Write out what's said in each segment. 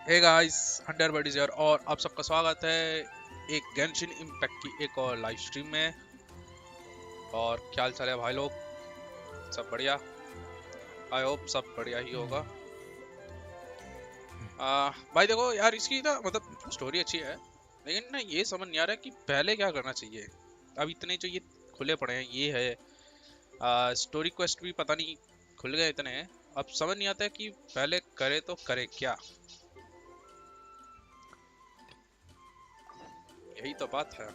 Hey guys, Hunter buddies यार, और आप सबका स्वागत है एक गेंशिन इम्पैक्ट की एक और लाइव स्ट्रीम में। और क्या हाल चाल है भाई लोग? सब बढ़िया? आई होप सब बढ़िया ही होगा। भाई देखो यार, इसकी ना मतलब स्टोरी अच्छी है, लेकिन ना ये समझ नहीं आ रहा कि पहले क्या करना चाहिए। अब इतने जो ये खुले पड़े हैं, ये है स्टोरी क्वेस्ट भी पता नहीं खुल गए इतने हैं। अब समझ नहीं आता है कि पहले करे तो करे क्या। यही तो बात है।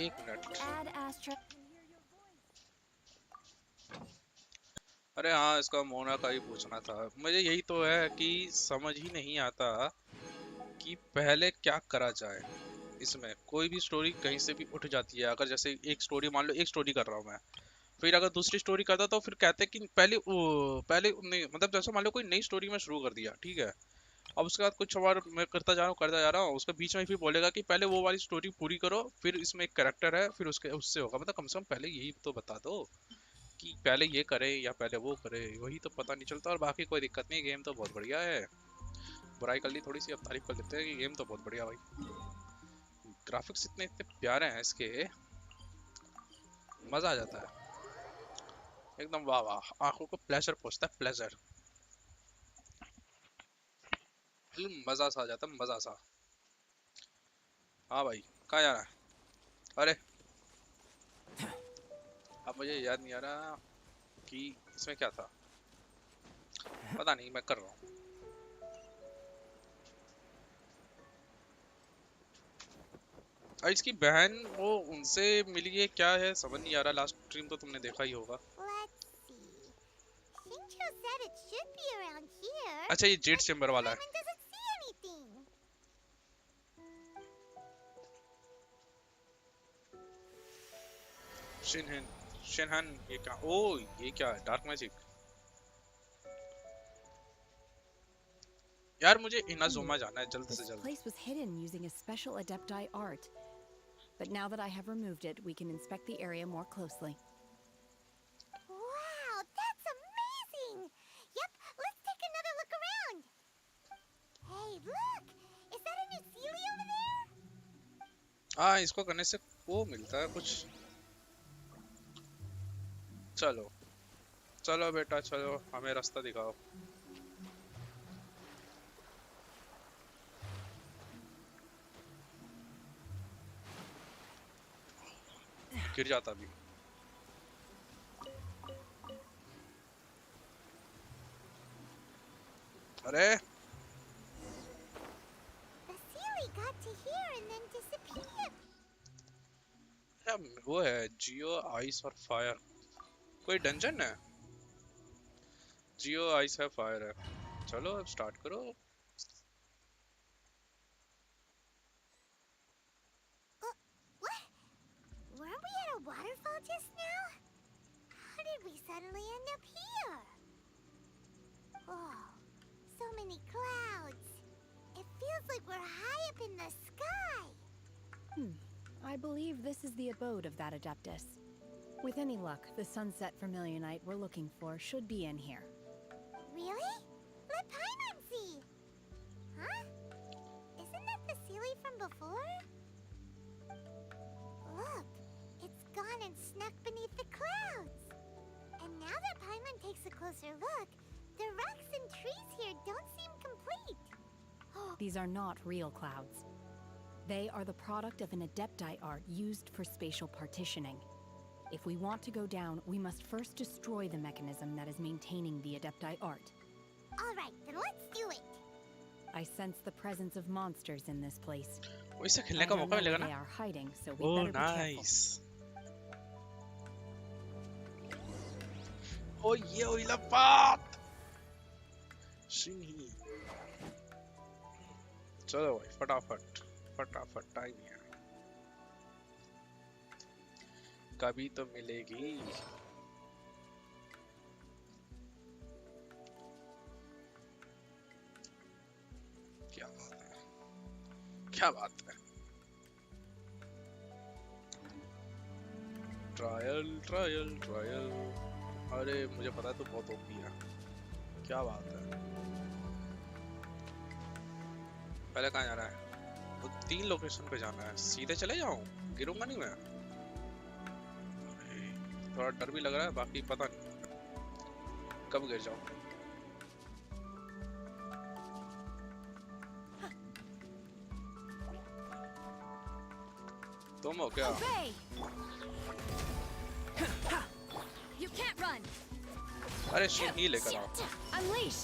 एक मिनट। अरे हाँ, इसका मोना का ही पूछना था मुझे। यही तो है कि समझ ही नहीं आता कि पहले क्या करा जाए। इसमें कोई भी स्टोरी कहीं से भी उठ जाती है। अगर जैसे एक स्टोरी, मान लो एक स्टोरी कर रहा हूँ मैं, फिर अगर दूसरी स्टोरी करता तो फिर कहते हैं कि पहले नहीं, मतलब जैसे मान लो कोई नई स्टोरी में शुरू कर दिया, ठीक है। अब उसके बाद कुछ और मैं करता जा रहा हूँ, उसके बीच में फिर बोलेगा कि पहले वो वाली स्टोरी पूरी करो, फिर इसमें एक कैरेक्टर है, फिर उसके उससे होगा। मतलब कम से कम पहले यही तो बता दो कि पहले ये करे या पहले वो करे। वही तो पता नहीं चलता। और बाकी कोई दिक्कत नहीं, गेम तो बहुत बढ़िया है। बुराई कर ली थोड़ी सी, अब तारीफ कर लेते हैं कि गेम तो बहुत बढ़िया भाई। ग्राफिक्स इतने इतने प्यारे हैं इसके, मजा आ जाता है एकदम। वाह वाह, आंखों को प्लेजर पहुंचता है, प्लेजर। मजा सा आ जाता है, मजा सा। हाँ भाई, कहाँ जा रहा है? अरे, अब मुझे याद नहीं आ रहा कि इसमें क्या था। पता नहीं, मैं कर रहा हूँ। और इसकी बहन वो उनसे मिली है, क्या है समझ नहीं आ रहा। लास्ट स्ट्रीम तो तुमने देखा ही होगा। अच्छा, ये जेट चेम्बर वाला है। शिनहन, शिनहन, ये क्या? ओ, ये क्या है? Dark magic. यार मुझे इनाजुमा जाना है जल्द से This जल्द। place was hidden using a special adepti art. But now that I have removed it, we can inspect the area more closely. Wow, that's amazing! Yep, let's take another look around. Hey, look! Is that a new Sealy over there? हाँ, इसको करने से वो मिलता है कुछ। चलो चलो बेटा, चलो हमें रास्ता दिखाओ। गिर जाता भी। अरे The Sealy got to here and then disappeared. क्या वो है? जियो आइस और फायर, कोई डंजन है? जियो आइस है, फायर है। चलो अब स्टार्ट करो। What? Weren't we at a waterfall just now? How did we suddenly end up here? Oh, so many clouds. It feels like we're high up in the sky. I believe this is the abode of that adeptus. With any luck, the sunset Vermilionite we're looking for should be in here. Really? Let Paimon see. Huh? Isn't that the Sealy from before? Look, it's gone and snuck beneath the clouds. And now that Paimon takes a closer look, the rocks and trees here don't seem complete. These are not real clouds. They are the product of an adepti art used for spatial partitioning. If we want to go down, we must first destroy the mechanism that is maintaining the adepti art. All right, then let's do it. I sense the presence of monsters in this place. वो इससे I खेलने का don't मौका know where मिलेगा they ना? are hiding, so we oh better be careful. Nice. ओ ये ओइला बात सिंही। चलो भाई, फटाफट फटाफट, टाइम है, कभी तो मिलेगी। क्या बात है, क्या बात है। Trial trial trial. अरे मुझे पता है तो बहुत ओपी है। क्या बात है। पहले कहाँ जाना है? वो 3 लोकेशन पे जाना है। सीधे चले जाऊं? गिरूंगा नहीं मैं? थोड़ा डर भी लग रहा है, बाकी पता नहीं कब गिर जाऊं। तुम हो क्या? You can't run. अरे शिट, नहीं लेकर आओ। Unleash.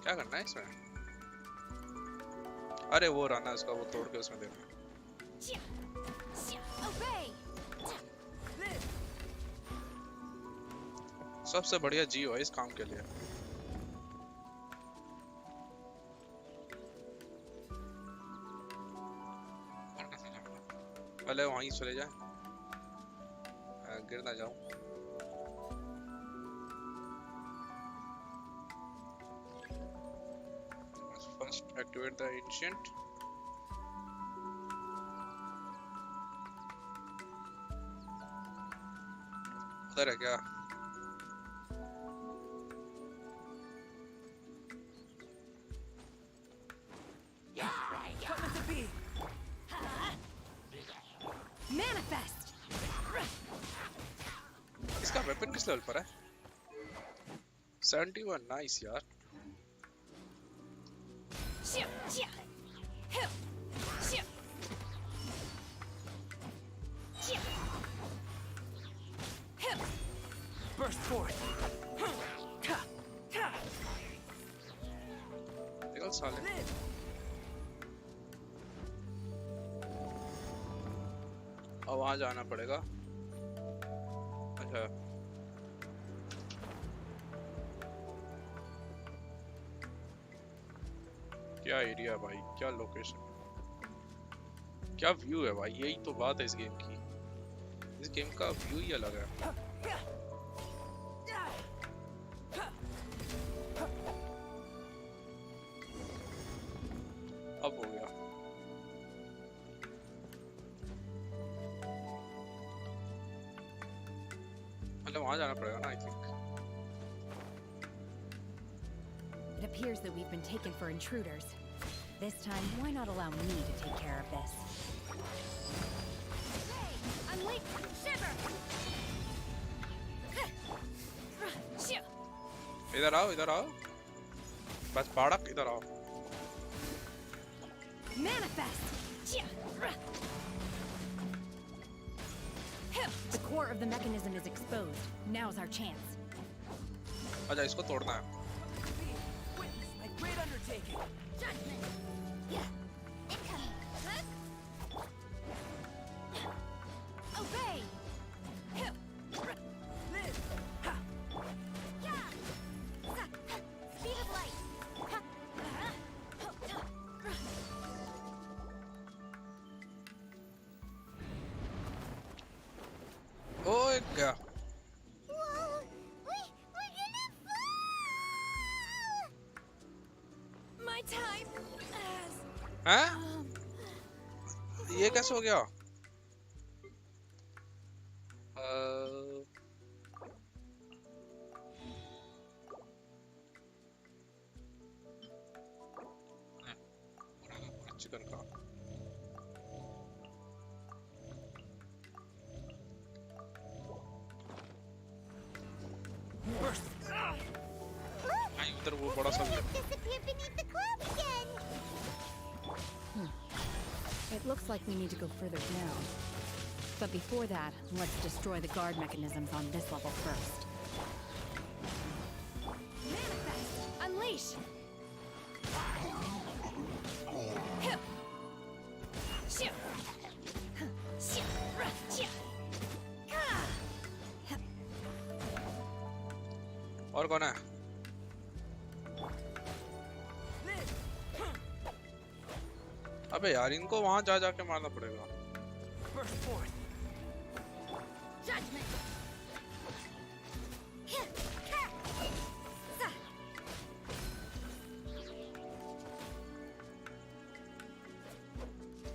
क्या करना है इसमें? अरे वो रहा ना इसका, वो तोड़ के उसमें देना। सबसे बढ़िया जियो है इस काम के लिए। पहले वहीं चले जाए, गिर ना जाऊं। First activate the ancient. उधर है क्या? Manifest. इसका वेपन किस लेवल पर है? 71, नाइस यार। Burst forth. निकल साले। अब वहां जाना पड़ेगा। अच्छा, क्या एरिया भाई, क्या लोकेशन, क्या व्यू है भाई, यही तो बात है इस गेम की। इस गेम का व्यू ही अलग है। अब हो गया। मतलब वहां जाना पड़ेगा ना, I think. It appears that we've been taken for intruders. This time, why not allow me to take care of this? Unleash shiver. इधर आओ, इधर आओ, बस पाड़क इधर आओ। Manifest. The core of the mechanism is exposed. Now's our chance. अच्छा, इसको तोड़ना है। Witness my great undertaking. Judgment. Incoming. Obey. Live. Ha. Speed of light. ओए क्या? Whoa! We're gonna fall! My time has हैं? ये कैसे हो गया? चिकन का Burst. नहीं, उधर वो बड़ा सा भी है। Disappear beneath the clouds again. It looks like we need to go further down. But before that, let's destroy the guard mechanisms on this level first. Manifest! Unleash! और कौन है? अबे यार, इनको वहां जा जाके मारना पड़ेगा। Burst forth. Judgment.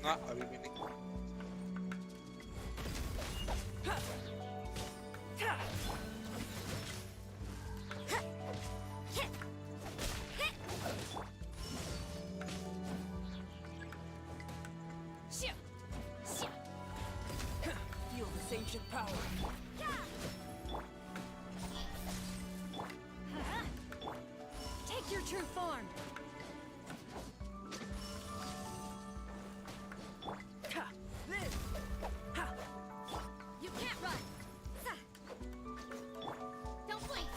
ना अभी भी नहीं। power. Take your true form. Ha! Live! Ha! You can't run. Don't blink.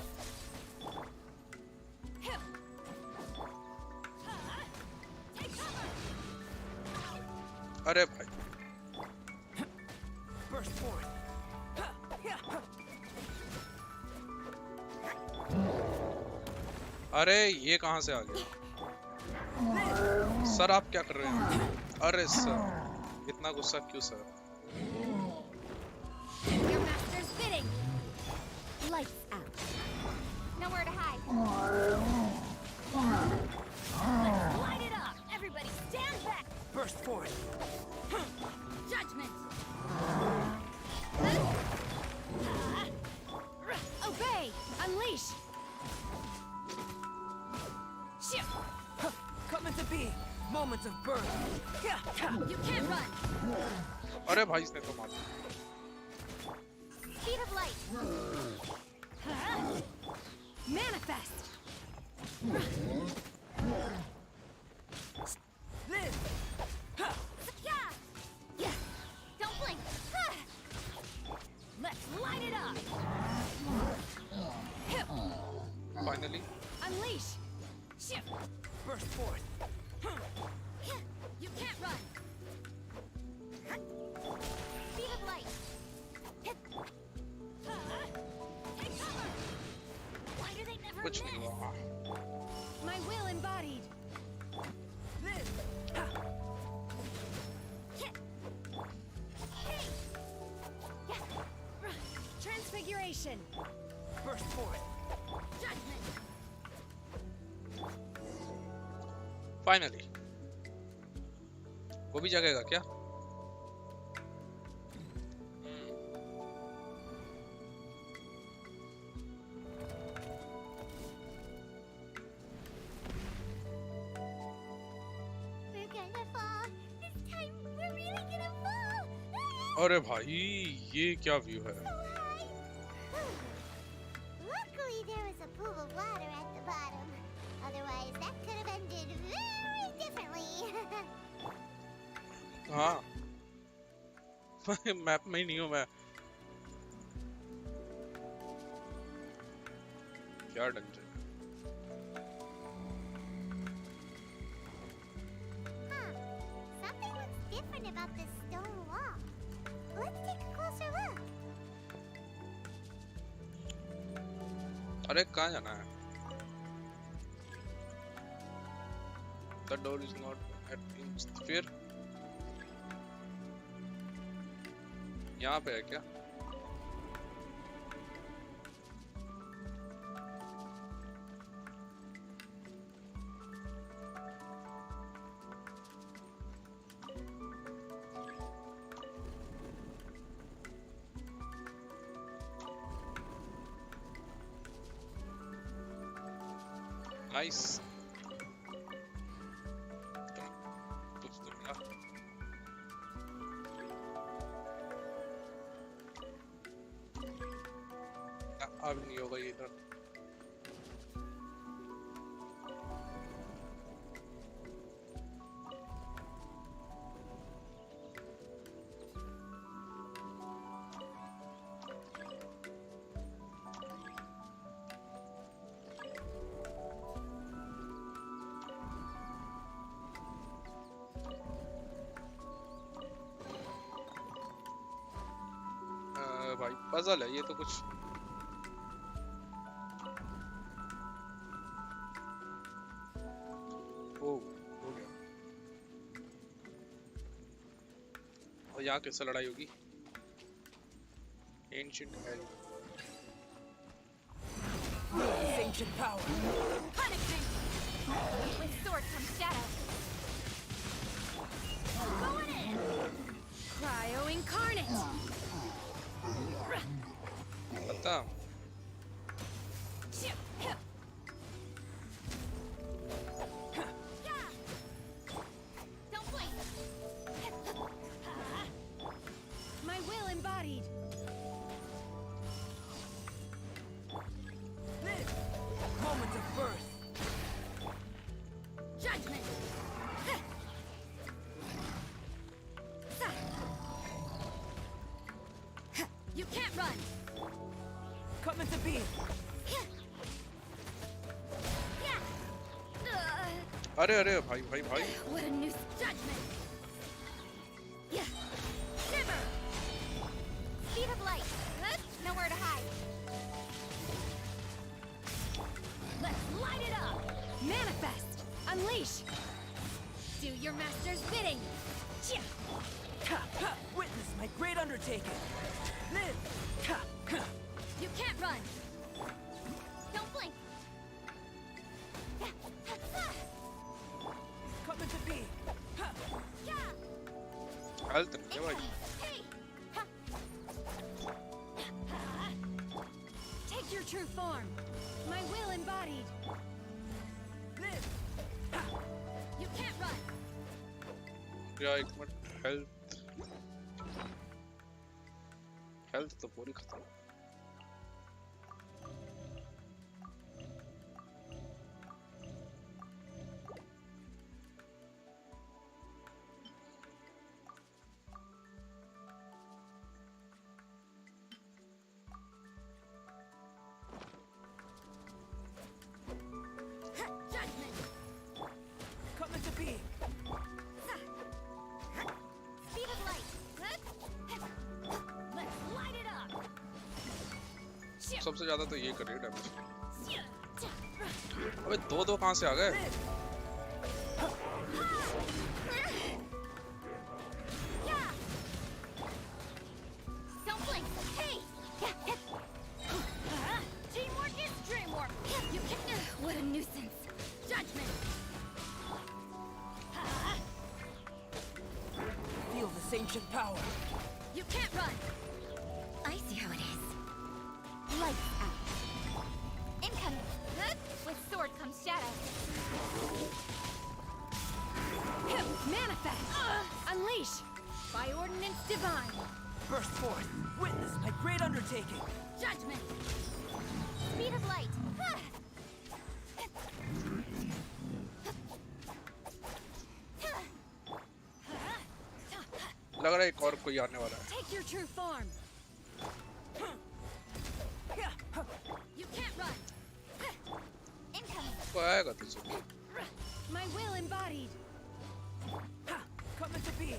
Take cover. अरे भाई Burst forth. Ha! Yeah! अरे ये कहाँ से आ गया? सर आप क्या कर रहे हैं? अरे सर इतना गुस्सा क्यों sir? Your master's bidding. Lights out. Nowhere to hide. Let's light it up. Everybody stand back. Burst forth. Judgment. Obey. Unleash. Shit. Coming to be. Moments of birth. Yeah! Ha! You can't run. अरे भाई इसने तो मार दिया। Speed of light. Manifest. Live! Ha! Yeah. Yeah. Don't blink. Let's light it up. Finally Unleash. Shit. Burst forth. You can't run. Speed of light. Take cover. Why do they never कुछ miss? नहीं हुआ। My will embodied. Live! Ha! Hey. Yeah. Transfiguration. Burst forth. Judgment. Finally वो भी जगेगा क्या? We're gonna fall. This time we're really gonna fall. अरे भाई ये क्या व्यू है? So high. Luckily there was a pool of water at the bottom. Otherwise that could have ended very differently. हाँ map में ही नहीं हूँ मैं। क्या dungeon? Huh. Something looks different about this stone wall. Let's take a closer look. अरे कहाँ जाना है? The door is not at sphere. यहाँ पे है क्या? Nice. कुछ तो मिला। अब नहीं होगा ये इधर। भाई पजल है ये तो कुछ। ओ हो गया। और यहाँ कैसे लड़ाई होगी? Ancient Hell। Ancient power. Punishing. With sword comes shadow. Going in. Cryo incarnate. पता Don't blink. My will embodied. run. Coming to be. अरे अरे भाई भाई भाई What a new judgment! Yeah. Shiver! Speed of light. Nowhere to hide. Let's light it up! Manifest! Unleash! Do your master's bidding. Witness my great undertaking. Live. You can't run. Don't blink. Coming to be. Health नहीं है भाई Hey! Take your true form! My will embodied! Live. You can't run. या एक minute health तो पूरी खत्म Judgment. Coming to be. Speed of light. Let's light it up! सबसे ज्यादा तो ये कर रही है डैमेज अबे दो कहां से आ गए Don't blink. Hey! Teamwork is dreamwork. You can. What a nuisance! Judgment. Feel this ancient power. You can't run. I see how it is. Lights out. Incoming. With sword comes shadow. Manifest! Unleash! By ordinance divine! Burst forth. Witness my great undertaking. Judgment. Speed of light. लग रहा है एक और कोई आने वाला है Take your true form! You can't run. Incoming. कोई आएगा तुझे My will embodied! Coming to be.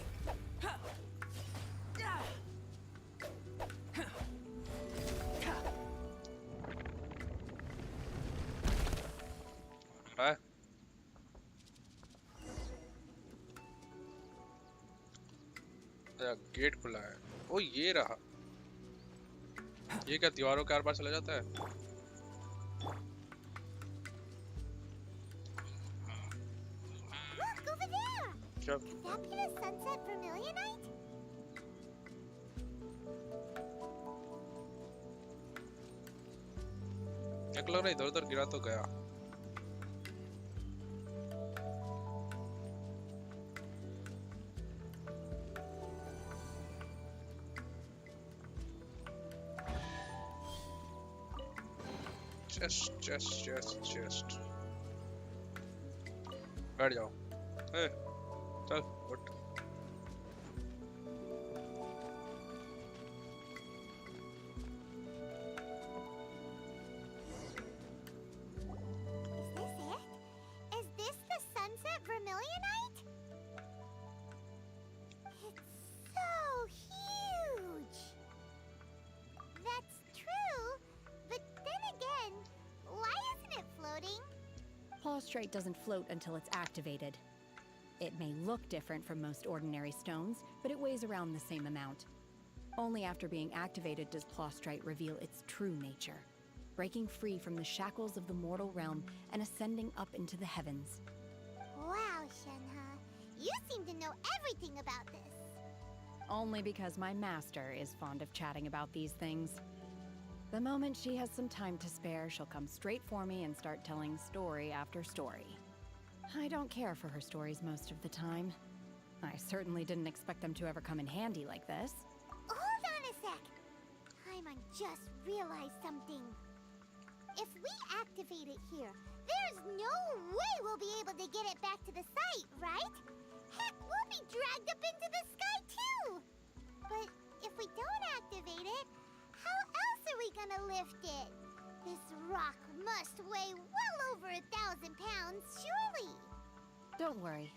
है गेट खुला है ओ ये रहा ये क्या दीवारों के आर पार चला जाता है Look over there. क्या Could that be the sunset vermilionite? एक लग रहा है इधर उधर गिरा तो गया चेस्ट बैठ जाओ ए चल उठ Is this it? Is this the sunset vermilionite? It's so huge. That's true, but then again, why isn't it floating? Prostrate doesn't float until it's activated. It may look different from most ordinary stones, but it weighs around the same amount. Only after being activated does Prostrate reveal its true nature, breaking free from the shackles of the mortal realm and ascending up into the heavens. Wow, Shenhe, you seem to know everything about this. Only because my master is fond of chatting about these things. The moment she has some time to spare, she'll come straight for me and start telling story after story. I don't care for her stories most of the time. I certainly didn't expect them to ever come in handy like this. Hold on a sec. Paimon just realized something. If we activate it here, there's no way we'll be able to get it back to the site, right? Heck, we'll be dragged up into the sky too! But if we don't activate it, How else are we gonna lift it? This rock must weigh well over 1,000 pounds, surely. Don't worry.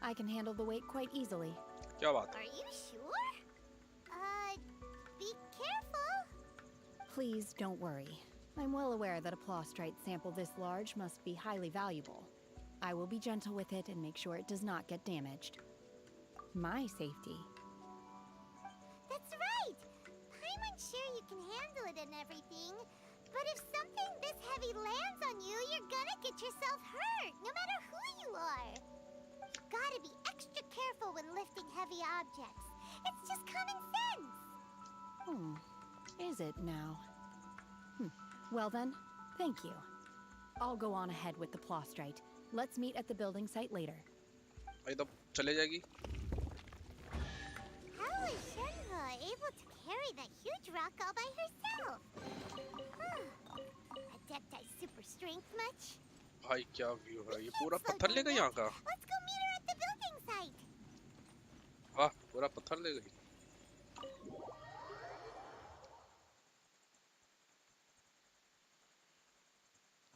I can handle the weight quite easily. क्या बात है? Are you sure? Be careful. Please don't worry. I'm well aware that a plostrite sample this large must be highly valuable. I will be gentle with it and make sure it does not get damaged. My safety. That's right. Paimon's sure you can handle it and everything. But if something this heavy lands on you, you're gonna get yourself hurt, no matter who you are. You gotta be extra careful when lifting heavy objects. It's just common sense. Is it now? Well then, thank you. I'll go on ahead with the plostrite. Let's meet at the building site later. भाई तो चले जाएगी? How is Shenhe able to carry that huge rock all by herself? Adepti super strength much? भाई क्या view है? ये We पूरा can't slow पत्थर ले down गई now. यहाँ का? Let's go meet her at the building site. वाह, पूरा पत्थर ले गई.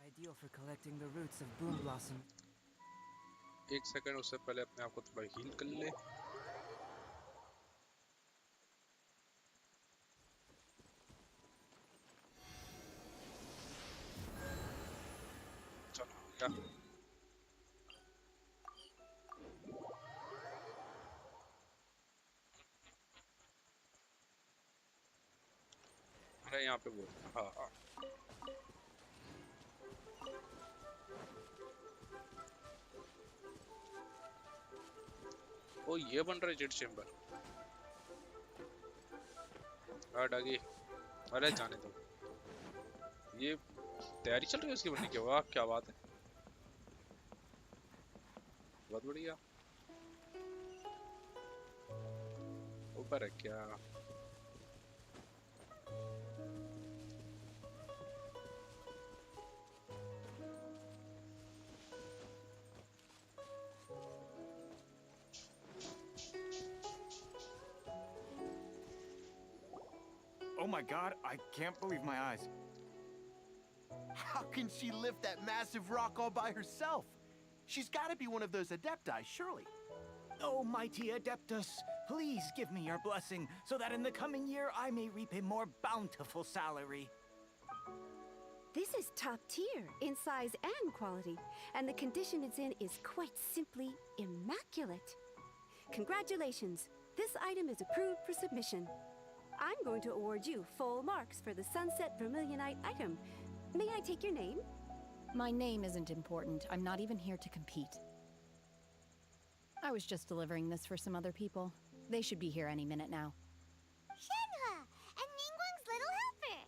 Ideal for collecting the roots of Boom Blossom. एक सेकंड, उससे पहले अपने आप को थोड़ा हील कर ले. चलो क्या? अरे यहाँ पे बोल. हाँ हाँ. ओ ये बन रहा है जेट चेम्बर. डागी. अरे जाने दो. ये तैयारी चल रही है उसकी बनने की. वाह क्या बात है. बहुत बढ़िया. ऊपर है क्या? Oh my god, I can't believe my eyes. How can she lift that massive rock all by herself? She's got to be one of those adepti, surely. Oh, mighty Adeptus, please give me your blessing so that in the coming year I may reap a more bountiful salary. This is top tier in size and quality, and the condition it's in is quite simply immaculate. Congratulations, this item is approved for submission. I'm going to award you full marks for the Sunset Vermilionite item. May I take your name? My name isn't important. I'm not even here to compete. I was just delivering this for some other people. They should be here any minute now. Shenhe and Ningguang's little helper.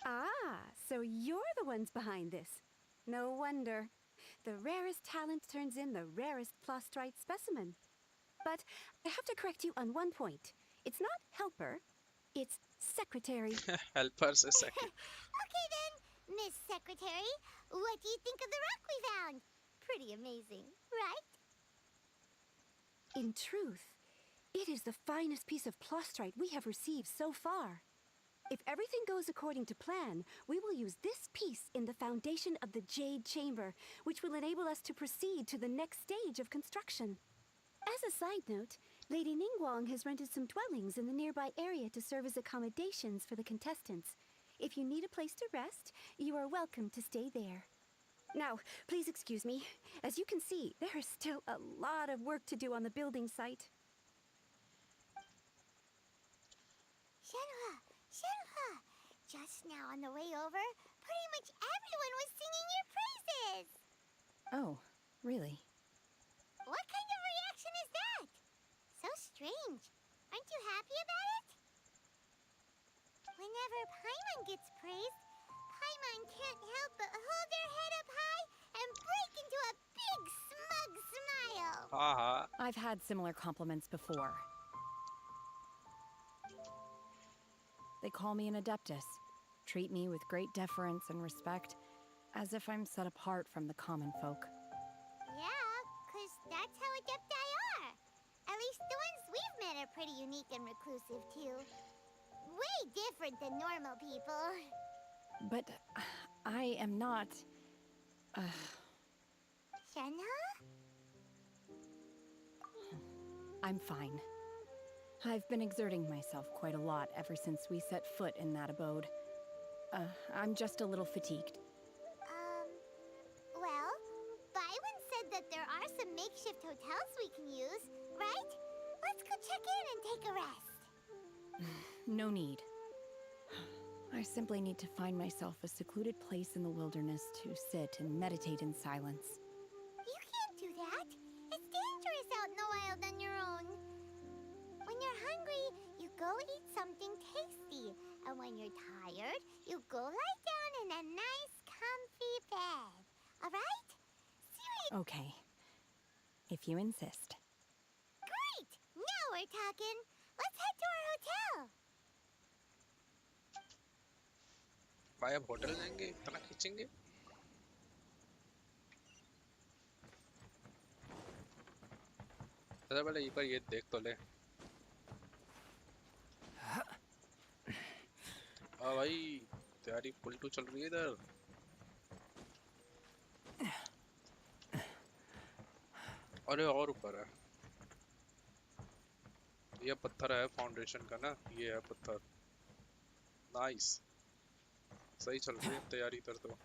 Ah, so you're the ones behind this. No wonder. The rarest talent turns in the rarest plostrite specimen. But I have to correct you on one point. It's not helper, it's secretary. Helper से second. Okay then, Miss Secretary, what do you think of the rock we found? Pretty amazing, right? In truth, it is the finest piece of plostrite we have received so far. If everything goes according to plan, we will use this piece in the foundation of the Jade Chamber, which will enable us to proceed to the next stage of construction. As a side note, Lady Ningguang has rented some dwellings in the nearby area to serve as accommodations for the contestants. If you need a place to rest, you are welcome to stay there. Now, please excuse me. As you can see, there is still a lot of work to do on the building site. Shenhe, just now on the way over, pretty much everyone was singing your praises. Oh, really? What kind of reaction is that? So strange. Aren't you happy about it? Whenever Paimon gets praised, Paimon can't help but hold their head up high and break into a big smug smile. हाँ हाँ. I've had similar compliments before. They call me an adeptus, treat me with great deference and respect, as if I'm set apart from the common folk. Yeah, 'cause that's how adepti are. At least the ones we've met are pretty unique and reclusive, too. way different than normal people. But I am not. Shenhe? I'm fine. I've been exerting myself quite a lot ever since we set foot in that abode. I'm just a little fatigued. Well, Byron said that there are some makeshift hotels we can use, right? Let's go check in and take a rest. No need. I simply need to find myself a secluded place in the wilderness to sit and meditate in silence. You can't do that. It's dangerous out in the wild on your own. When you're hungry, you go eat something tasty. And when you're tired, you go lie down in a nice, comfy bed. All right? Seriously. Okay. If you insist. Great! Now we're talking. Let's head to our hotel. भाई अब hotel जाएंगे इतना खींचेंगे? सबसे पहले एक बार ये देख तो ले। भाई तैयारी पुलटू चल रही है इधर। अरे और ऊपर है। ये पत्थर है फाउंडेशन का ना, ये है पत्थर। नाइस, सही चल रही है तैयारी इधर तो।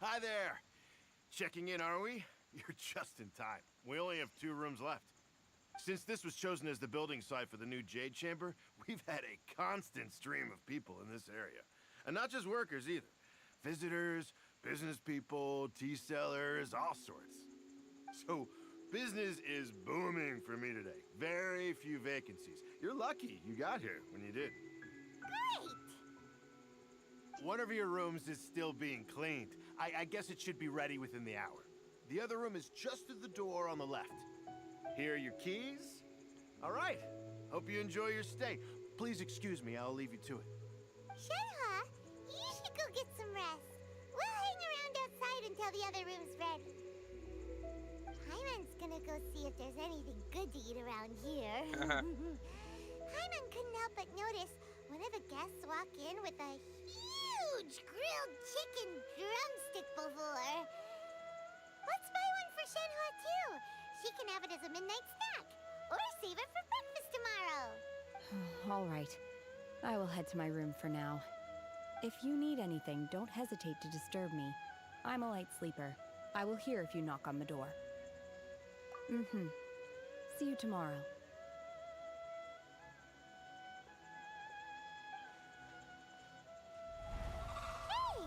Hi there. Checking in, are we? You're just in time. We only have 2 rooms left. Since this was chosen as the building site for the new Jade Chamber, we've had a constant stream of people in this area. And not just workers either. Visitors, business people, tea sellers, all sorts. So, business is booming for me today. Very few vacancies. You're lucky you got here when you did. Great! One of your rooms is still being cleaned. I guess it should be ready within the hour. The other room is just at the door on the left. Here are your keys. All right. Hope you enjoy your stay. Please excuse me, I'll leave you to it. Shenhe, you should go get some rest. We'll hang around outside until the other room's ready. Paimon's gonna go see if there's anything good to eat around here. Paimon couldn't help but notice one of the guests walk in with a huge grilled chicken drumstick before. Let's buy one for Shenhe too. She can have it as a midnight snack. Or save it for breakfast tomorrow. All right. I will head to my room for now. If you need anything, don't hesitate to disturb me. I'm a light sleeper. I will hear if you knock on the door. See you tomorrow. Hey,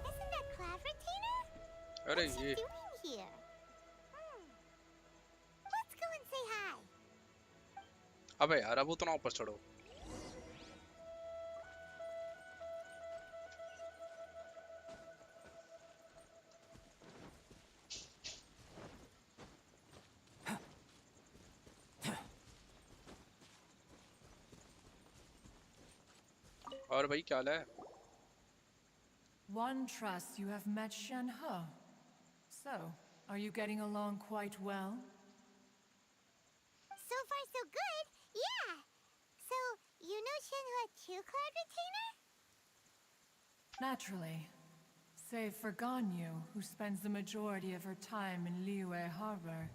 isn't that cloud retainer? अरे What's he ये doing here? Let's go and say hi. अबे यार अब उतना ऊपर चढ़ो। और भाई क्या हाल है? One trusts you have met Shenhe. So, are you getting along quite well? So far, so good. Yeah. So, you know Shenhe too, Cloud Retainer? Naturally. Save for Ganyu, who spends the majority of her time in Liyue Harbor.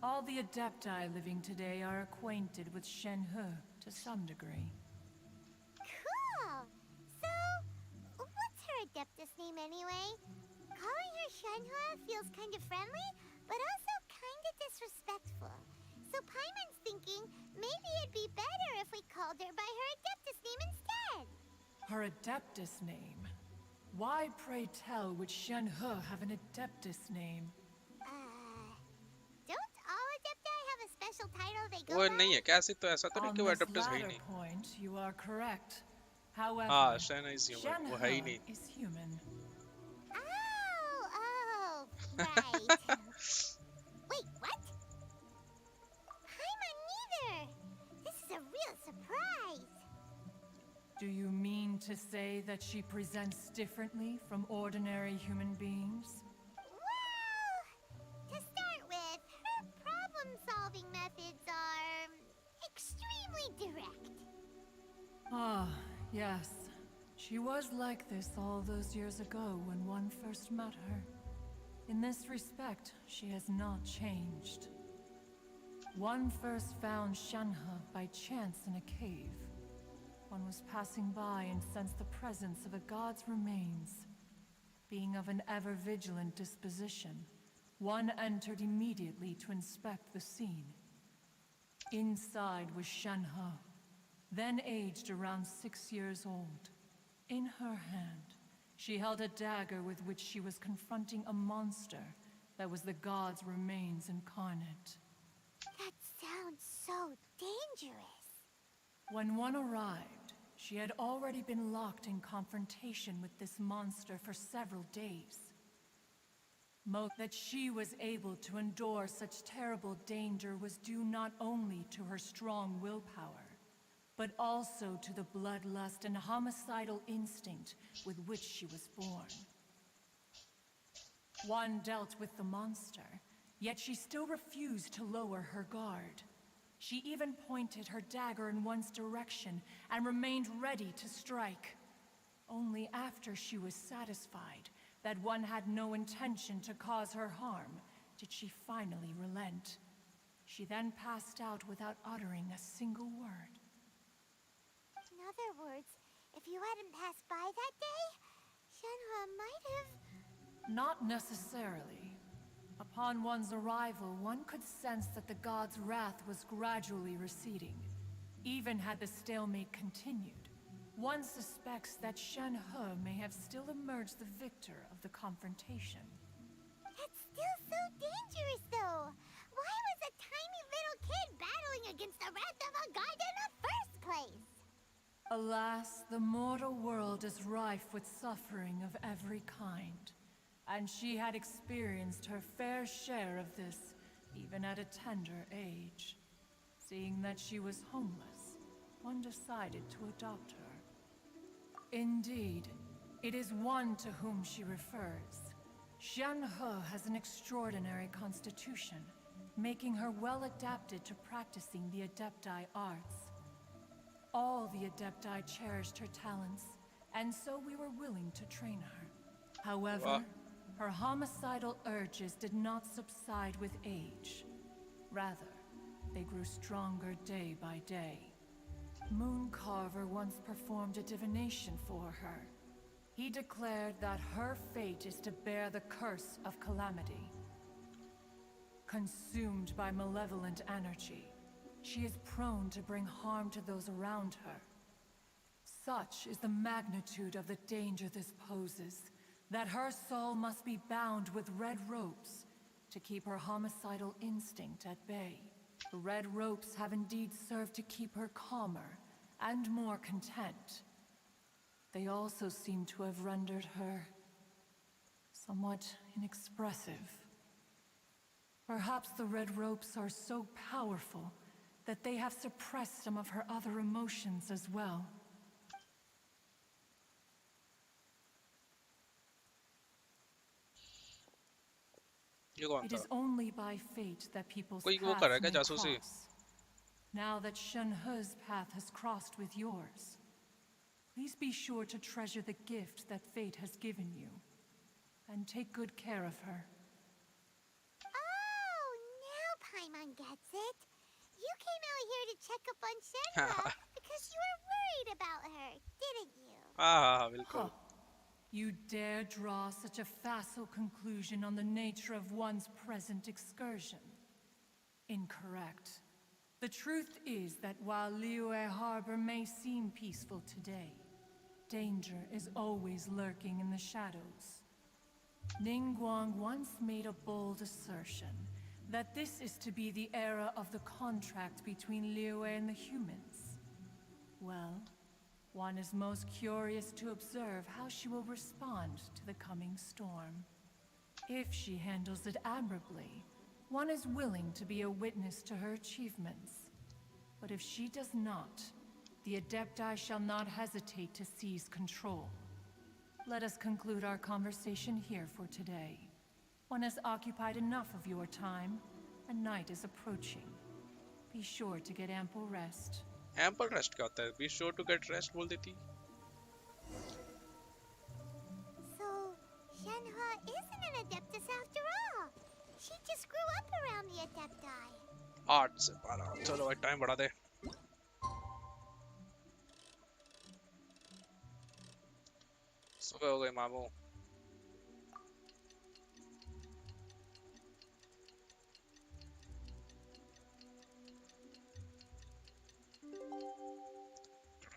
All the Adepti living today are acquainted with Shenhe to some degree. Cool. So, what's her Adeptus name anyway? Calling her Shenhe feels kind of friendly, but also kind of disrespectful. So Paimon's thinking maybe it'd be better if we called her by her Adeptus name instead. Her Adeptus name? Why, pray tell, would Shenhe have an Adeptus name? Don't all Adepti have a special title they go वो by? नहीं है कैसे, तो ऐसा तो नहीं On कि वो this एडेप्टर्स है ही latter नहीं। point, you are correct. However, हाँ शैना इज ह्यूमन, वो है ही Shenhe नहीं। is human. Oh, right. Wait, what? Paimon neither. This is a real surprise. Do you mean to say that she presents differently from ordinary human beings? Well, to start with, her problem-solving methods are extremely direct. Ah, yes. She was like this all those years ago when one first met her. In this respect, she has not changed. One first found Shenhe by chance in a cave. One was passing by and sensed the presence of a god's remains. Being of an ever-vigilant disposition, one entered immediately to inspect the scene. Inside was Shenhe, then aged around 6 years old. In her hand, she held a dagger with which she was confronting a monster that was the god's remains incarnate. That sounds so dangerous. When one arrived, she had already been locked in confrontation with this monster for several days. That she was able to endure such terrible danger was due not only to her strong willpower, but also to the bloodlust and homicidal instinct with which she was born. One dealt with the monster, yet she still refused to lower her guard. She even pointed her dagger in one's direction and remained ready to strike. Only after she was satisfied that one had no intention to cause her harm did she finally relent. She then passed out without uttering a single word. In other words, if you hadn't passed by that day, Shenhe might have... Not necessarily. Upon one's arrival, one could sense that the god's wrath was gradually receding. Even had the stalemate continued, one suspects that Shenhe may have still emerged the victor of the confrontation. That's still so dangerous, though. Why was a tiny little kid battling against the wrath of a god in the first place? Alas, the mortal world is rife with suffering of every kind. And she had experienced her fair share of this, even at a tender age. Seeing that she was homeless, one decided to adopt her. Indeed, it is one to whom she refers. Shenhe has an extraordinary constitution, making her well adapted to practicing the Adepti arts. All the Adepti cherished her talents, and so we were willing to train her. However, her homicidal urges did not subside with age. Rather, they grew stronger day by day. Mooncarver once performed a divination for her. He declared that her fate is to bear the curse of calamity. Consumed by malevolent energy, she is prone to bring harm to those around her. Such is the magnitude of the danger this poses, that her soul must be bound with red ropes to keep her homicidal instinct at bay. The red ropes have indeed served to keep her calmer and more content. They also seem to have rendered her somewhat inexpressive. Perhaps the red ropes are so powerful that they have suppressed some of her other emotions as well. ये कौन It था? is only by fate that people's कोई वो कर रहा है paths क्या may जासूसी? cross. Now that Shenhe's path has crossed with yours, please be sure to treasure the gift that fate has given you, and take good care of her. Oh, now Paimon gets it. You came out here to check up on Shenhe because you were worried about her, didn't you? हाँ बिल्कुल. Huh. You dare draw such a facile conclusion on the nature of one's present excursion? Incorrect. The truth is that while Liyue Harbor may seem peaceful today, danger is always lurking in the shadows. Ningguang once made a bold assertion that this is to be the era of the contract between Liyue and the humans. Well, one is most curious to observe how she will respond to the coming storm. If she handles it admirably, one is willing to be a witness to her achievements. But if she does not, The Adepti shall not hesitate to seize control. Let us conclude our conversation here for today. One has occupied enough of your time, and night is approaching. Be sure to get ample rest. Ample rest क्या होता है? Be sure to get rest बोल देती. So, Shenhua isn't an Adeptus after all. She just grew up around the Adepti. 8 से 12. चलो भाई time बढ़ा दे. सुबह हो गई मामू.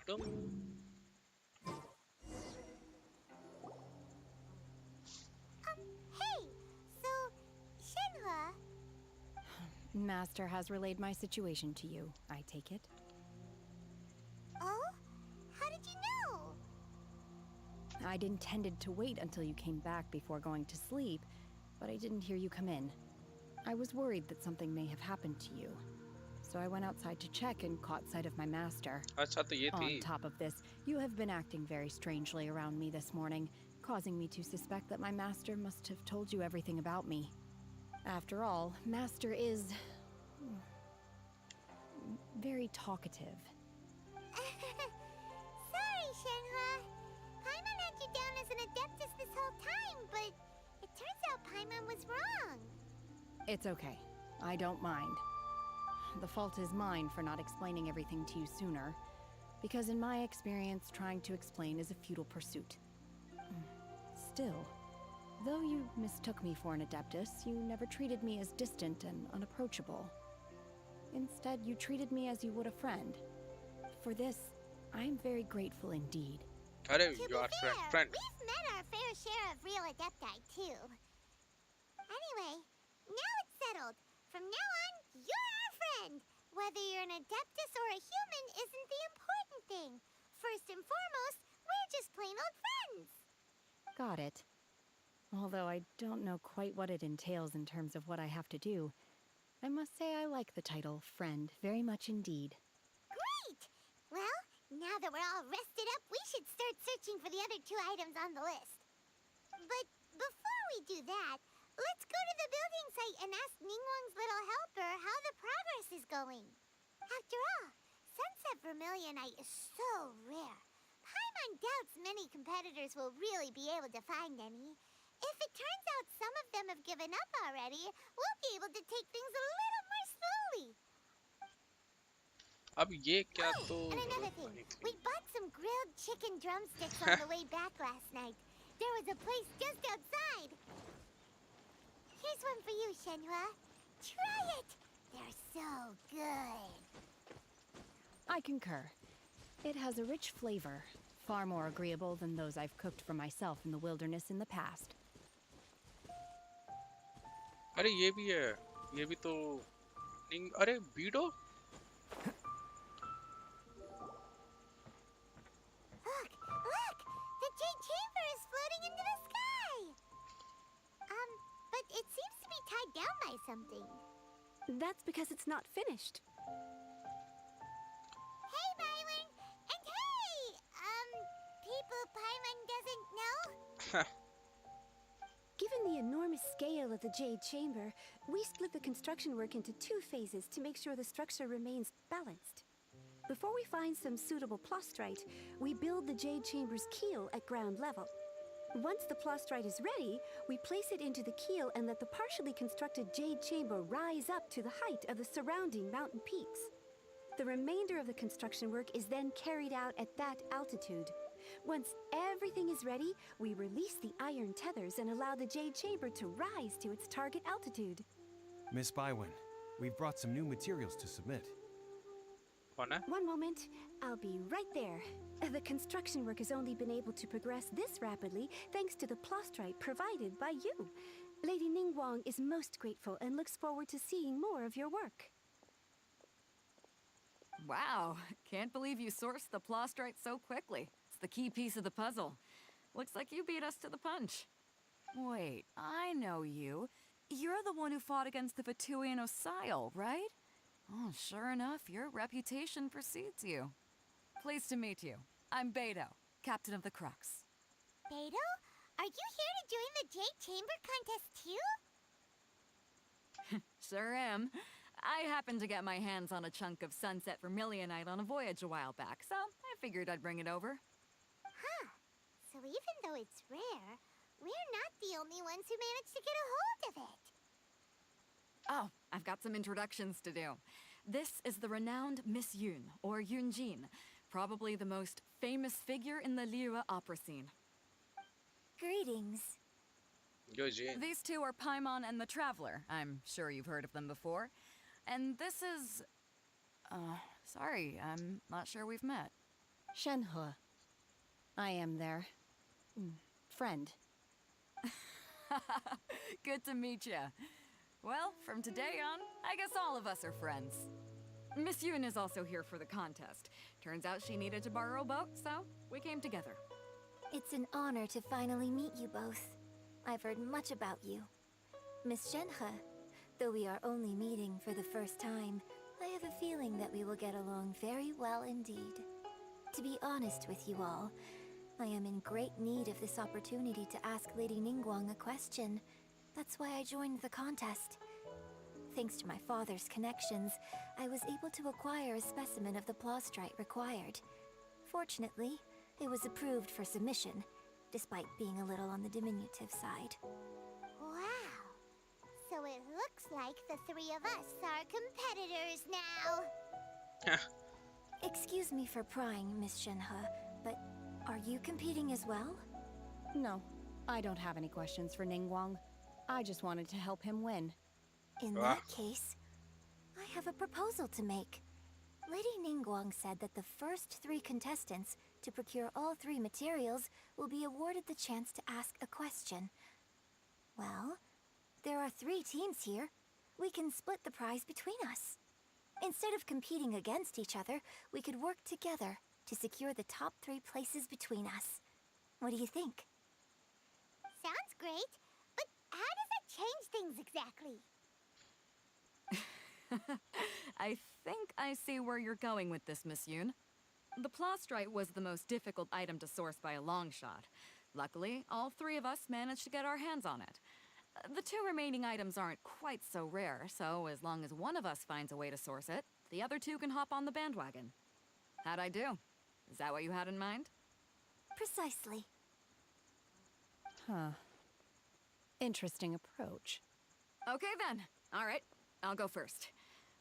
डुम. Hey, so, Shenhua, Master has relayed my situation to you, I take it. oh? How did you know? I'd intended to wait until you came back before going to sleep, but I didn't hear you come in. I was worried that something may have happened to you. So I went outside to check and caught sight of my master. अच्छा तो ये थी. On top of this, you have been acting very strangely around me this morning, causing me to suspect that my master must have told you everything about me. After all, Master is very talkative. Sorry, Shenhua. Paimon had you down as an Adeptus this whole time, but it turns out Paimon was wrong. It's okay. I don't mind. The fault is mine for not explaining everything to you sooner, because in my experience, trying to explain is a futile pursuit. Still, though you mistook me for an Adeptus, you never treated me as distant and unapproachable. Instead, you treated me as you would a friend. For this, I'm very grateful indeed. अरे To you are be fair, friend. we've met our fair share of real Adepti, too. Anyway, now it's settled. From now on, you're our friend. Whether you're an Adeptus or a human isn't the important thing. First and foremost, we're just plain old friends. Got it. Although I don't know quite what it entails in terms of what I have to do, I must say I like the title Friend very much indeed. Great! Well, now that we're all rested up, we should start searching for the other 2 items on the list. But before we do that, let's go to the building site and ask Ningguang's little helper how the progress is going. After all, Sunset Vermilionite is so rare. Paimon doubts many competitors will really be able to find any. If it turns out some of them have given up already, we'll be able to take things a little more slowly. अब ये क्या Oh, तो and another जरूरत thing, नहीं थी. we bought some grilled chicken drumsticks on the way back last night. There was a place just outside. Here's one for you, Shenhua. Try it. They're so good. I concur. It has a rich flavor, far more agreeable than those I've cooked for myself in the wilderness in the past. अरे ये भी है. ये भी तो अरे बीडो. Look, look! The jade chamber is floating into the sky! But it seems to be tied down by something. That's because it's not finished. Hey, Byron! And hey! People Paimon doesn't know? Given the enormous scale of the Jade Chamber, we split the construction work into 2 phases to make sure the structure remains balanced. Before we find some suitable plastrite, we build the Jade Chamber's keel at ground level. Once the plastrite is ready, we place it into the keel and let the partially constructed Jade Chamber rise up to the height of the surrounding mountain peaks. The remainder of the construction work is then carried out at that altitude. Once everything is ready, we release the iron tethers and allow the Jade Chamber to rise to its target altitude. Miss Bywin, we've brought some new materials to submit. कौन है? One moment, I'll be right there. The construction work has only been able to progress this rapidly thanks to the plastrite provided by you. Lady Ningguang is most grateful and looks forward to seeing more of your work. Wow, can't believe you sourced the plastrite so quickly. It's the key piece of the puzzle. Looks like you beat us to the punch. Wait, I know you. You're the one who fought against the Fatui and Osile, right? Oh, sure enough, your reputation precedes you. Pleased to meet you. I'm Beto, captain of the Crux. Beto, are you here to join the Jade Chamber contest too? Sure am. I happened to get my hands on a chunk of sunset vermilionite on a voyage a while back, so I figured I'd bring it over. Huh. So even though it's rare, we're not the only ones who managed to get a hold of it. Oh, I've got some introductions to do. This is the renowned Miss Yun, or Yunjin, probably the most famous figure in the Liyue opera scene. Greetings. Yo, Jane. These two are Paimon and the Traveler. I'm sure you've heard of them before. And this is... sorry, I'm not sure we've met. Shenhe. I am their friend. Good to meet you. Well, from today on, I guess all of us are friends. Miss Yun is also here for the contest. Turns out she needed to borrow a boat, so we came together. It's an honor to finally meet you both. I've heard much about you. Miss Shenhe, though we are only meeting for the first time, I have a feeling that we will get along very well indeed. To be honest with you all, I am in great need of this opportunity to ask Lady Ningguang a question. That's why I joined the contest. Thanks to my father's connections, I was able to acquire a specimen of the plastrite required. Fortunately, it was approved for submission, despite being a little on the diminutive side. Wow. So it looks like the three of us are competitors now. Excuse me for prying, Miss Shenhe, but are you competing as well? No, I don't have any questions for Ningguang. I just wanted to help him win. In that case, I have a proposal to make. Lady Ningguang said that the first 3 contestants to procure all 3 materials will be awarded the chance to ask a question. Well, there are 3 teams here. We can split the prize between us. Instead of competing against each other, we could work together to secure the top 3 places between us. What do you think? Sounds great, but how does it change things exactly? I think I see where you're going with this, Miss Yun. The plastrite was the most difficult item to source by a long shot. Luckily, all 3 of us managed to get our hands on it. The 2 remaining items aren't quite so rare, so as long as one of us finds a way to source it, the other 2 can hop on the bandwagon. How'd I do? Is that what you had in mind? Precisely. Huh. Interesting approach. Okay then. All right, I'll go first.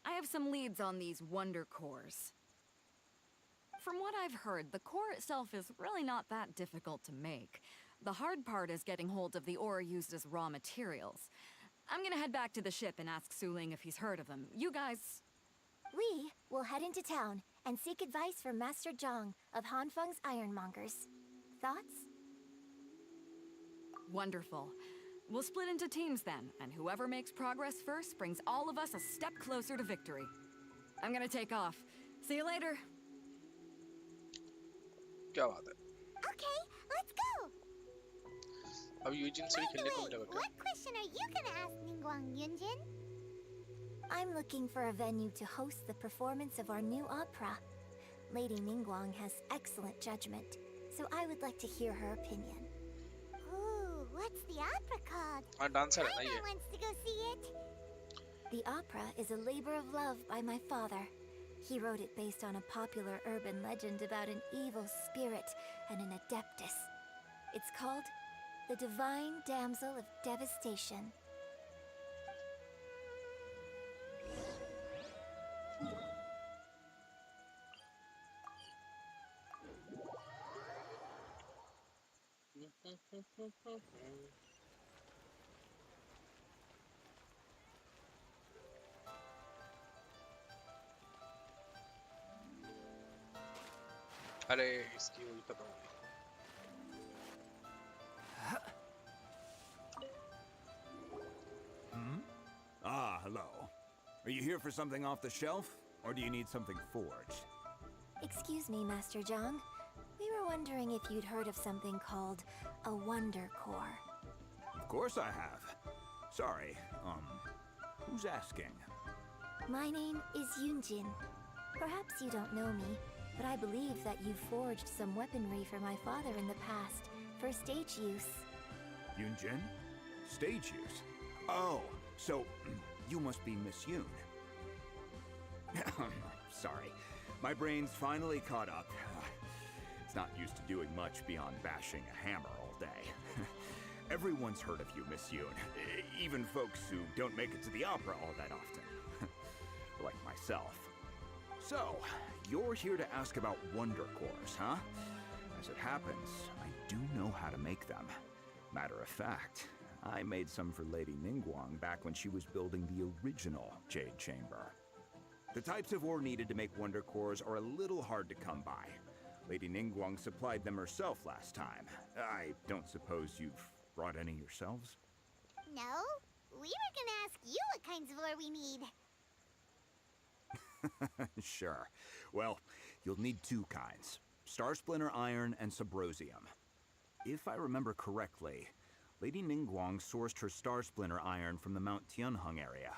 I have some leads on these wonder cores. From what I've heard, the core itself is really not that difficult to make. The hard part is getting hold of the ore used as raw materials. I'm gonna head back to the ship and ask Suling if he's heard of them. You guys... We will head into town and seek advice from Master Zhang of Hanfeng's Ironmongers. Thoughts? Wonderful. We'll split into teams then, and whoever makes progress first brings all of us a step closer to victory. I'm gonna take off. See you later. क्या बात है? Okay, let's go. अब Eugene से भी खेलने को मिलेगा क्या? What question are you gonna ask Ningguang, Yunjin? I'm looking for a venue to host the performance of our new opera. Lady Ningguang has excellent judgment, so I would like to hear her opinion. Ooh, what's the opera called? हाँ dancer है ना ये. Paimon wants to go see it. The opera is a labor of love by my father. He wrote it based on a popular urban legend about an evil spirit and an adeptus. It's called The Divine Damsel of Devastation. अरे इसकी वही खत्म हो गई. Ah, hello. Are you here for something off the shelf, or do you need something forged? Excuse me, Master Zhang. We were wondering if you'd heard of something called a Wonder Core. Of course I have. Sorry, who's asking? My name is Yunjin. Perhaps you don't know me, but I believe that you forged some weaponry for my father in the past, for stage use. Yunjin? Stage use? Oh, so you must be Miss Yoon. Sorry, my brain's finally caught up. It's not used to doing much beyond bashing a hammer all day. Everyone's heard of you, Miss Yoon. Even folks who don't make it to the opera all that often. Like myself. So, you're here to ask about Wonder Cores, huh? As it happens, I do know how to make them. Matter of fact, I made some for Lady Ningguang back when she was building the original Jade Chamber. The types of ore needed to make Wonder Cores are a little hard to come by. Lady Ningguang supplied them herself last time. I don't suppose you've brought any yourselves? No, we were gonna ask you what kinds of ore we need. Sure. Well, you'll need two kinds. Star Splinter Iron and Subrosium. If I remember correctly, Lady Ningguang sourced her Star Splinter Iron from the Mount Tianheng area.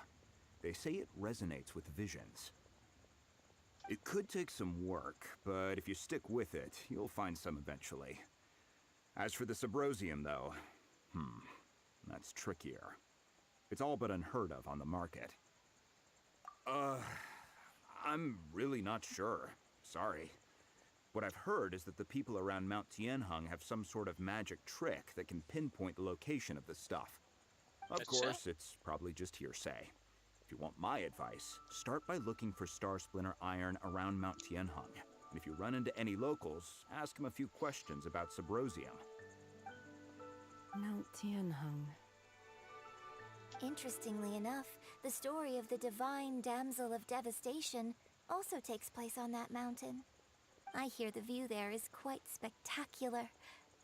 They say it resonates with visions. It could take some work, but if you stick with it, you'll find some eventually. As for the Subrosium, though, that's trickier. It's all but unheard of on the market. I'm really not sure. Sorry. What I've heard is that the people around Mount Tianheng have some sort of magic trick that can pinpoint the location of the stuff. Of course, it's probably just hearsay. If you want my advice, start by looking for Star Splinter Iron around Mount Tianheng. And if you run into any locals, ask them a few questions about Subrosium. Mount Tianheng. Interestingly enough, the story of the divine damsel of devastation also takes place on that mountain. I hear the view there is quite spectacular.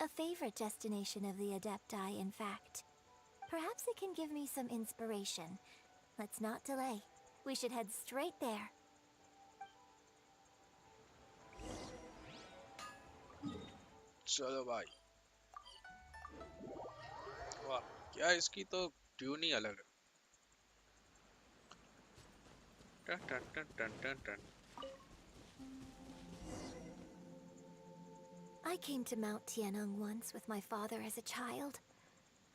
A favorite destination of the Adepti, in fact. Perhaps it can give me some inspiration. Let's not delay. We should head straight there. चलो भाई वाह क्या इसकी तो tune ही अलग है टन टन टन टन टन टन I came to Mount Tianheng once with my father as a child.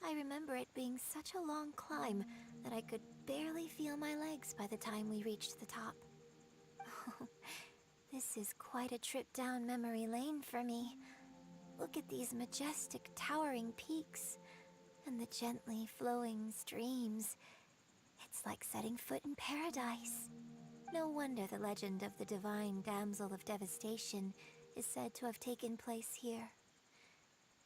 I remember it being such a long climb that I could barely feel my legs by the time we reached the top. This is quite a trip down memory lane for me. Look at these majestic towering peaks and the gently flowing streams. It's like setting foot in paradise. No wonder the legend of the divine damsel of devastation is said to have taken place here.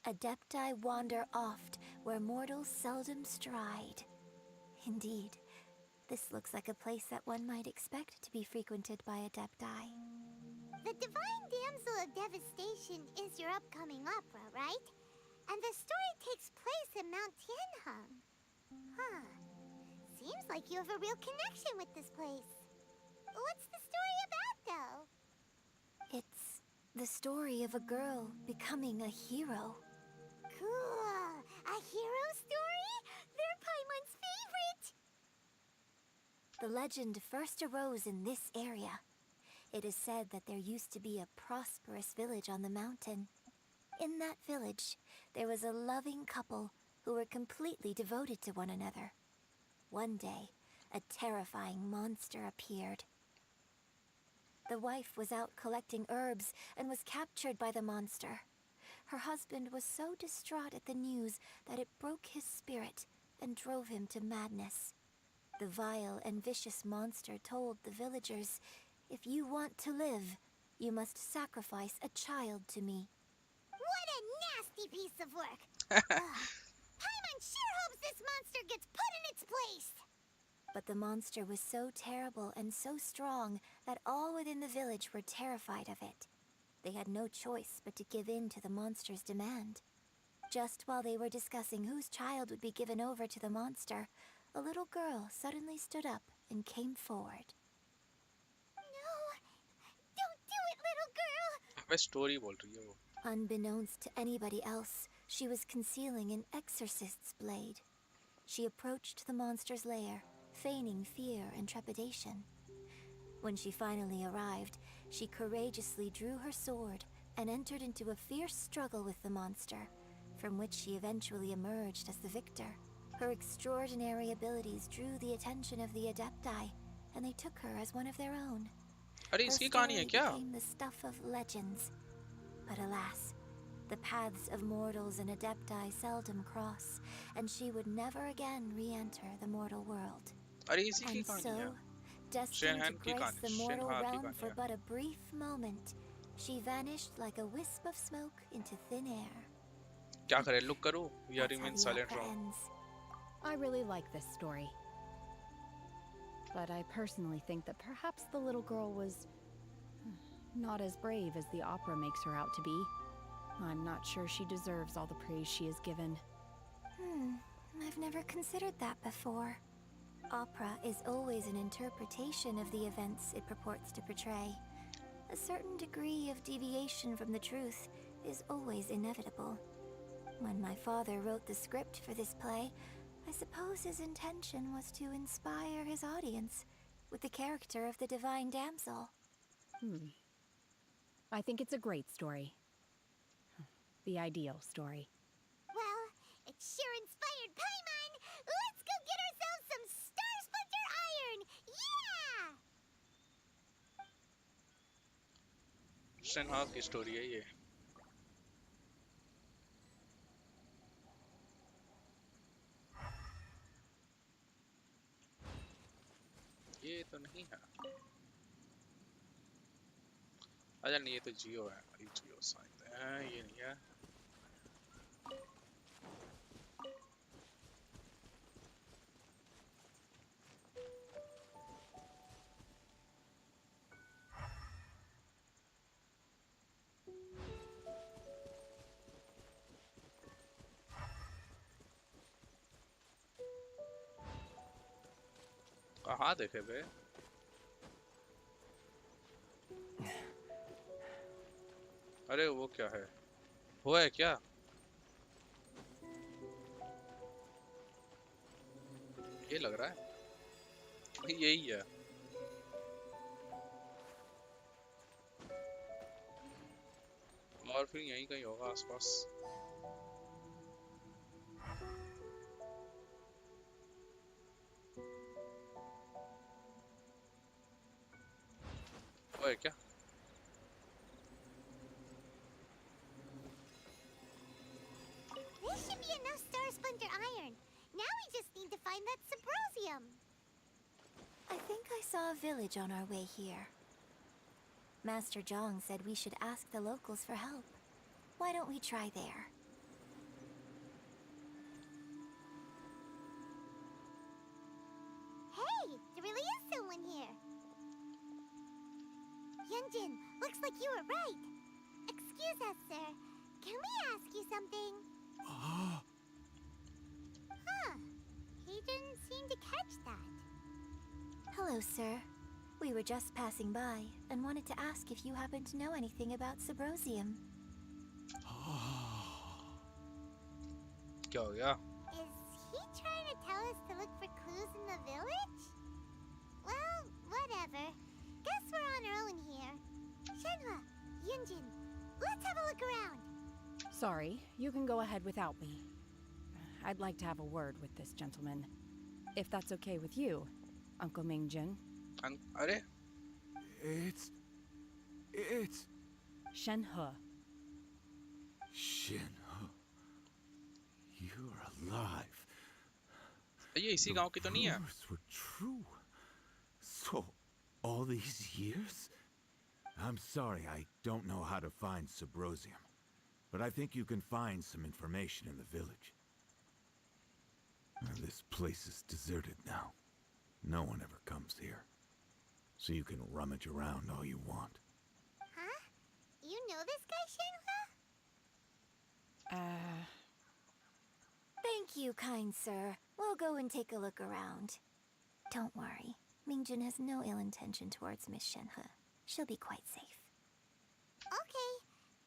Adepti wander oft where mortals seldom stride. Indeed, this looks like a place that one might expect to be frequented by Adepti. The Divine Damsel of Devastation is your upcoming opera, right? And the story takes place in Mount Tianheng. Huh. Seems like you have a real connection with this place. What's the story about, though? It's the story of a girl becoming a hero. Cool! A hero story? They're Paimon's favorite! The legend first arose in this area. It is said that there used to be a prosperous village on the mountain. In that village, there was a loving couple who were completely devoted to one another. One day, a terrifying monster appeared. The wife was out collecting herbs and was captured by the monster. Her husband was so distraught at the news that it broke his spirit and drove him to madness. The vile and vicious monster told the villagers, "If you want to live, you must sacrifice a child to me." What a nasty piece of work! Paimon sure hopes this monster gets put in its place! But the monster was so terrible and so strong that all within the village were terrified of it. They had no choice but to give in to the monster's demand. Just while they were discussing whose child would be given over to the monster, a little girl suddenly stood up and came forward. No! Don't do it, little girl! मैं story बोल रही हूँ Unbeknownst to anybody else, she was concealing an exorcist's blade. She approached the monster's lair, feigning fear and trepidation. When she finally arrived, she courageously drew her sword and entered into a fierce struggle with the monster, from which she eventually emerged as the victor. Her extraordinary abilities drew the attention of the Adepti, and they took her as one of their own. अरे Her इसकी कहानी है story क्या? became the stuff of legends. But alas, the paths of mortals and Adepti seldom cross, and she would never again re-enter the mortal world. अरे इसी की And कहानी so, है. destined to शेनहैन की grace कहानी, the mortal शेनहा की realm कहानी for है. but a brief moment, she vanished like a wisp of smoke into thin air. क्या करे? लुक करो या That's how remain the silent opera रहो. ends. I really like this story. But I personally think that perhaps the little girl was not as brave as the opera makes her out to be. I'm not sure she deserves all the praise she is given. I've never considered that before. Opera is always an interpretation of the events it purports to portray. A certain degree of deviation from the truth is always inevitable. When my father wrote the script for this play, I suppose his intention was to inspire his audience with the character of the divine damsel. I think it's a great story. The ideal story. Well, it sure inspired Paimon! Let's go get ourselves some Star Splinter Iron! Yeah! शेनहा की story है ये. ये तो नहीं है. अच्छा नहीं, ये तो जियो है. ये जियो साइट है, ये नहीं है. कहाँ देखे बे? अरे वो क्या है? वो है क्या? ये लग रहा है यही है. और फिर यहीं कहीं होगा आसपास. वो है क्या? This should be enough Star Splinter Iron. Now we just need to find that Subrosium. I think I saw a village on our way here. Master Zhong said we should ask the locals for help. Why don't we try there? Hey, there really is someone here. Yunjin, looks like you were right. Excuse us, sir. Can we ask you something? Huh. He didn't seem to catch that. Hello, sir. We were just passing by and wanted to ask if you happen to know anything about Subrosium. क्या हो गया? Is he trying to tell us to look for clues in the village? Well, whatever. Guess we're on our own here. Shenhua, Yunjin, let's have a look around. Sorry, you can go ahead without me. I'd like to have a word with this gentleman. If that's okay with you, Uncle Mingjin. अरे It's... Shenhe. Shinho. You're alive. ये इसी गांव की तो नहीं है? Rumors were true. So, all these years? I'm sorry, I don't know how to find Subrosium. But I think you can find some information in the village. This place is deserted now. No one ever comes here. So you can rummage around all you want. Huh? You know this guy, Shenhua? Thank you, kind sir. We'll go and take a look around. Don't worry. Mingjin has no ill intention towards Miss Shenhe. She'll be quite safe. Okay.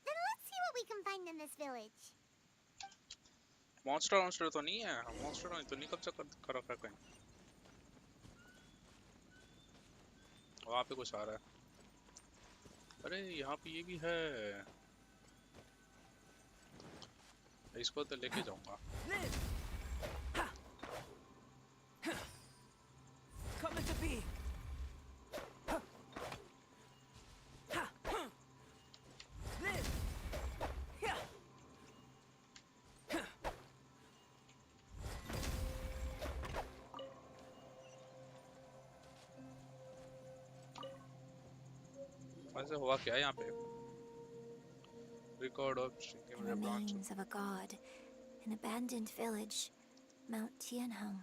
Then let's see what we can find in this village. Monster तो नहीं है. Monster तो नहीं कब्जा कर रखा है कहीं. वहाँ पे कुछ आ रहा है. अरे यहाँ पे ये भी है, इसको तो लेके जाऊंगा। Coming to be. Live. Yeah. वैसे हुआ क्या है यहाँ पे? Record of Remains of a god, an abandoned village, Mount Tianheng.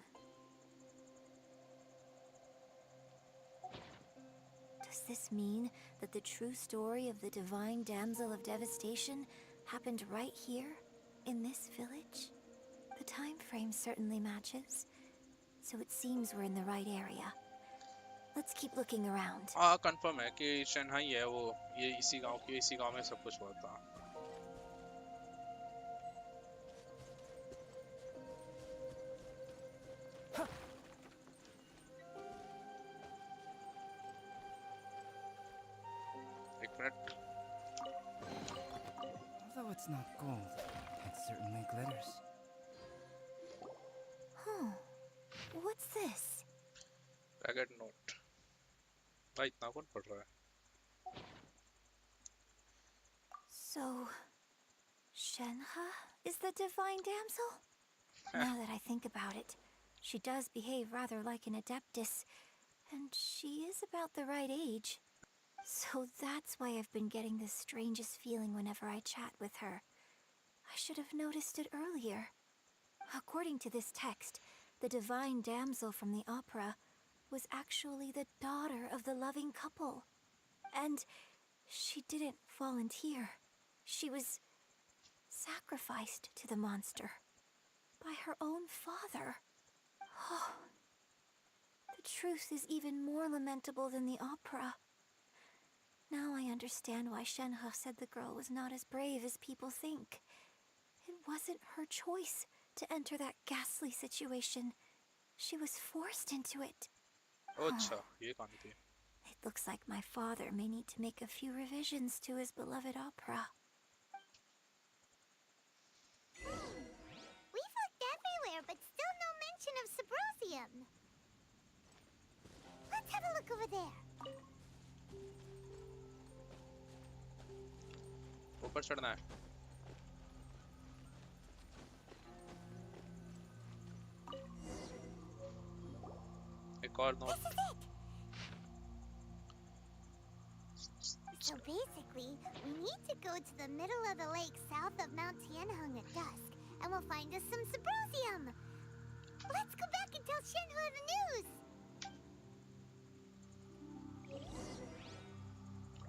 Does this mean that the true story of the divine damsel of devastation happened right here, in this village? The time frame certainly matches, so it seems we're in the right area. Let's keep looking around. हाँ confirm है कि Shanghai है वो, ये इसी गांव की, इसी गांव में सब कुछ हुआ था। एक minute. Although it's not gold, it certainly glitters. Huh. What's this? Packet note. भाई इतना कौन पढ़ रहा है? So, Shenhe is the divine damsel? Now that I think about it, she does behave rather like an adeptus, and she is about the right age. So that's why I've been getting the strangest feeling whenever I chat with her. I should have noticed it earlier. According to this text, the divine damsel from the opera was actually the daughter of the loving couple. And she didn't volunteer. She was sacrificed to the monster by her own father. Oh, the truth is even more lamentable than the opera. Now I understand why Shenhe said the girl was not as brave as people think. It wasn't her choice to enter that ghastly situation. She was forced into it. अच्छा, ये कहानी थी। It looks like my father may need to make a few revisions to his beloved opera. We've looked everywhere, but still no mention of Sabrosium. Let's have a look over there. ऊपर चढ़ना है। एक और note. This is it. So basically, we need to go to the middle of the lake south of Mount Tianheng at dusk, and we'll find us some Sabrosium. Let's go back and tell Shenhe the news.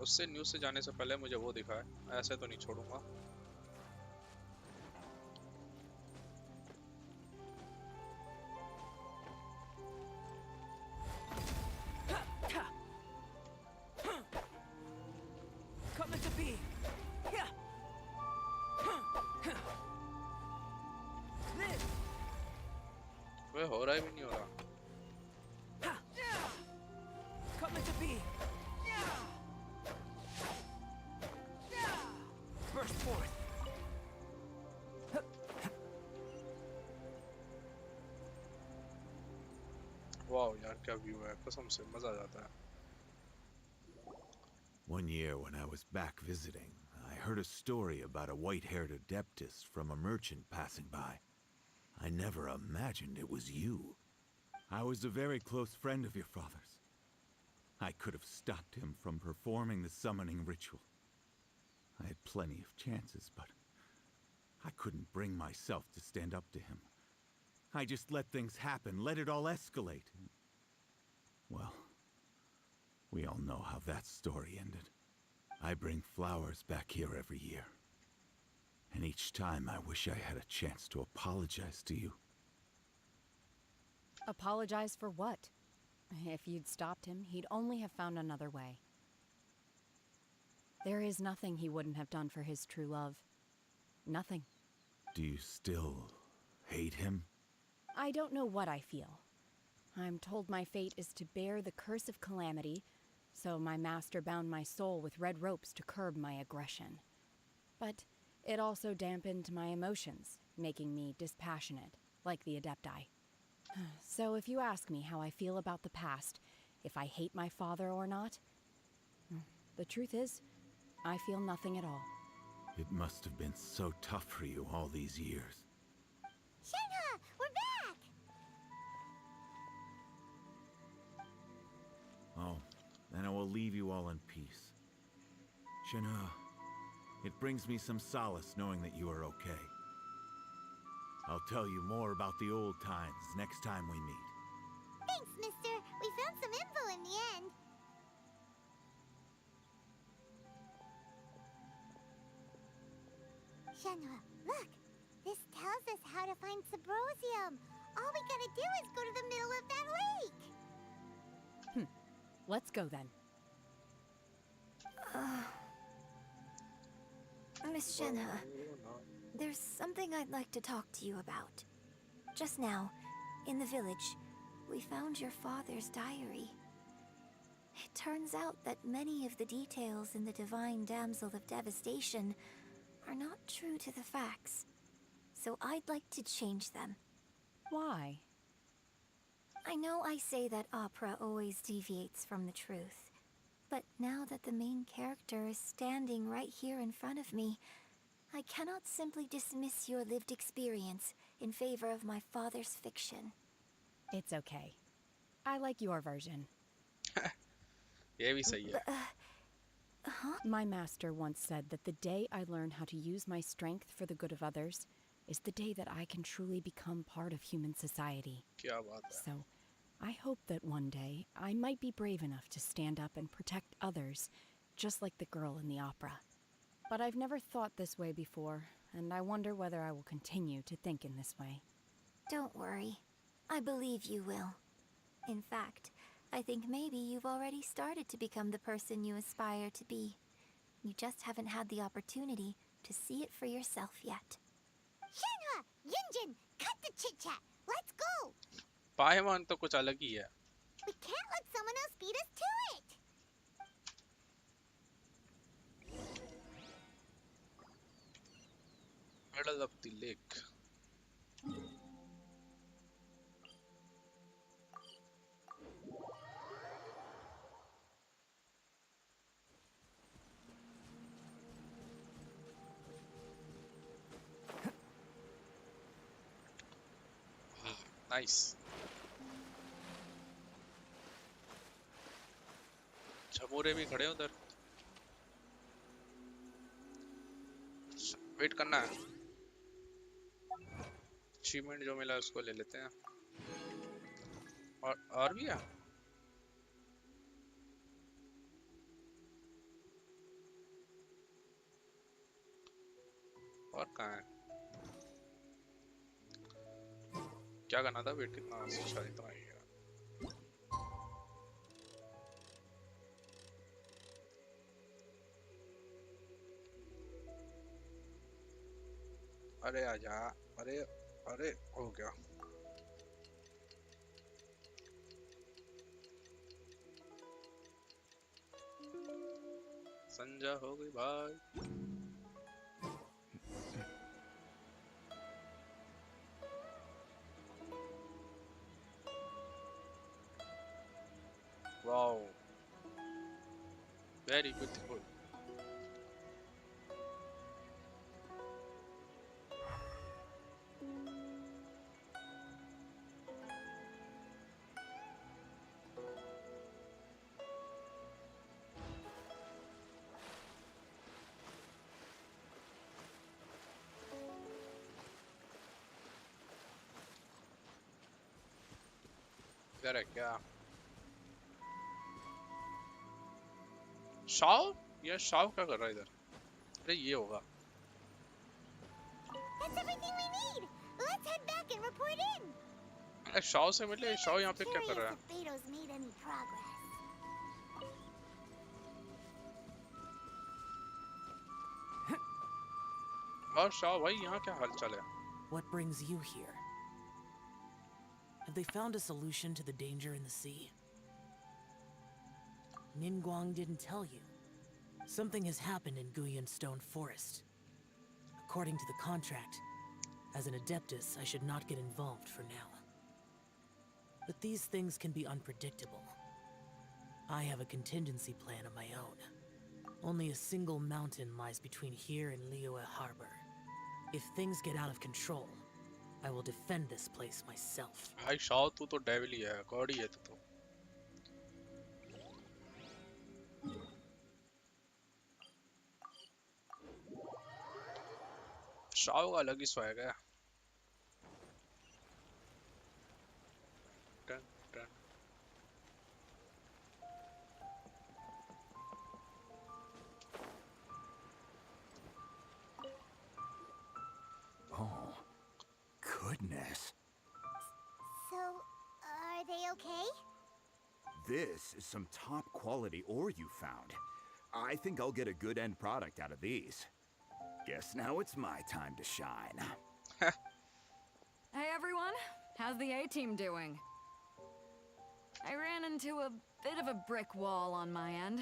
उससे news से जाने से पहले मुझे वो दिखा है, ऐसे तो नहीं छोड़ूंगा। Coming to be. Yeah. Live. वे हो रहा है भी नहीं हो रहा। Coming to be. Burst forth. Wow यार क्या व्यू है, कसम से मजा आ जाता है। One year when I was back visiting, I heard a story about a white-haired adeptus from a merchant passing by. I never imagined it was you. I was a very close friend of your father's. I could have stopped him from performing the summoning ritual. I had plenty of chances, but I couldn't bring myself to stand up to him. I just let things happen, let it all escalate. Well, we all know how that story ended. I bring flowers back here every year. And each time I wish I had a chance to apologize to you. Apologize for what? If you'd stopped him, he'd only have found another way. There is nothing he wouldn't have done for his true love. Nothing. Do you still hate him? I don't know what I feel. I'm told my fate is to bear the curse of calamity, so my master bound my soul with red ropes to curb my aggression. But it also dampened my emotions, making me dispassionate, like the Adepti. So if you ask me how I feel about the past, if I hate my father or not, the truth is, I feel nothing at all. It must have been so tough for you all these years. Shenhe, we're back! Oh, then I will leave you all in peace. Shenhe, it brings me some solace knowing that you are okay. I'll tell you more about the old times next time we meet. Thanks, mister. We found some info in the end. Shenhe, look! This tells us how to find Sybrosium. All we gotta do is go to the middle of that lake. Let's go then. Miss Shenhe, there's something I'd like to talk to you about. Just now, in the village, we found your father's diary. It turns out that many of the details in the Divine Damsel of Devastation are not true to the facts. So I'd like to change them. Why? I know I say that opera always deviates from the truth, but now that the main character is standing right here in front of me, I cannot simply dismiss your lived experience in favor of my father's fiction. It's okay. I like your version. ये भी सही है. My master once said that the day I learn how to use my strength for the good of others is the day that I can truly become part of human society. क्या बात है. So, I hope that one day I might be brave enough to stand up and protect others, just like the girl in the opera. But I've never thought this way before, and I wonder whether I will continue to think in this way. Don't worry. I believe you will. In fact, I think maybe you've already started to become the person you aspire to be. You just haven't had the opportunity to see it for yourself yet. Shenhe, Yunjin, cut the chit-chat. Let's go. पाइमॉन तो कुछ अलग ही है. We can't let someone else beat us to it. Middle of the lake. Nice. झमूरे भी खड़े हैं उधर. Wait करना है. अचीवमेंट जो मिला उसको ले लेते हैं. और भी है. और कहाँ है? क्या करना था? वेट कितना शायद इतना ही है. अरे आजा. अरे अरे हो गया. संजा हो गई भाई. Wow, very beautiful. इधर है क्या? शाव? ये शाव क्या कर रहा है इधर? अरे ये होगा. That's everything we need. Let's head back and report in. अरे शाव से मिले. शाव यहाँ पे क्या कर रहा है? If Beto's made any progress. और शाव भाई यहाँ क्या हालचाल है? What brings you here? Have they found a solution to the danger in the sea? Ningguang didn't tell you. Something has happened in Guyan Stone Forest. According to the contract, as an Adeptus, I should not get involved for now. But these things can be unpredictable. I have a contingency plan of my own. Only a single mountain lies between here and Liyue Harbor. If things get out of control, I will defend this place myself. भाई Shao तू तो devil ही है, God ही है तू तो। शाओ का अलग ही स्वैग है। टन टन। Oh, goodness. So, are they okay? This is some top quality ore you found. I think I'll get a good end product out of these. Guess now it's my time to shine. Hey everyone, how's the A-team doing? I ran into a bit of a brick wall on my end.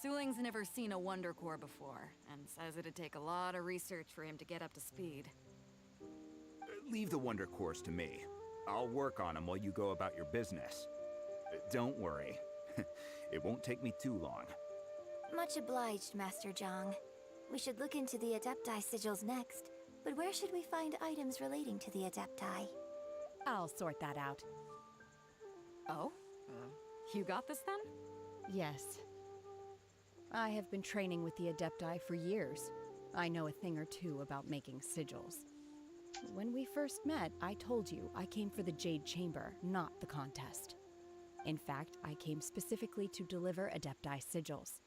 Suling's never seen a Wonder Core before, and says it'd take a lot of research for him to get up to speed. Leave the Wonder Cores to me. I'll work on them while you go about your business. Don't worry. It won't take me too long. Much obliged, Master Zhang. We should look into the Adepti sigils next. But where should we find items relating to the Adepti? I'll sort that out. Oh? You got this then? Yes. I have been training with the Adepti for years. I know a thing or two about making sigils. When we first met, I told you I came for the Jade Chamber, not the contest. In fact, I came specifically to deliver Adepti sigils.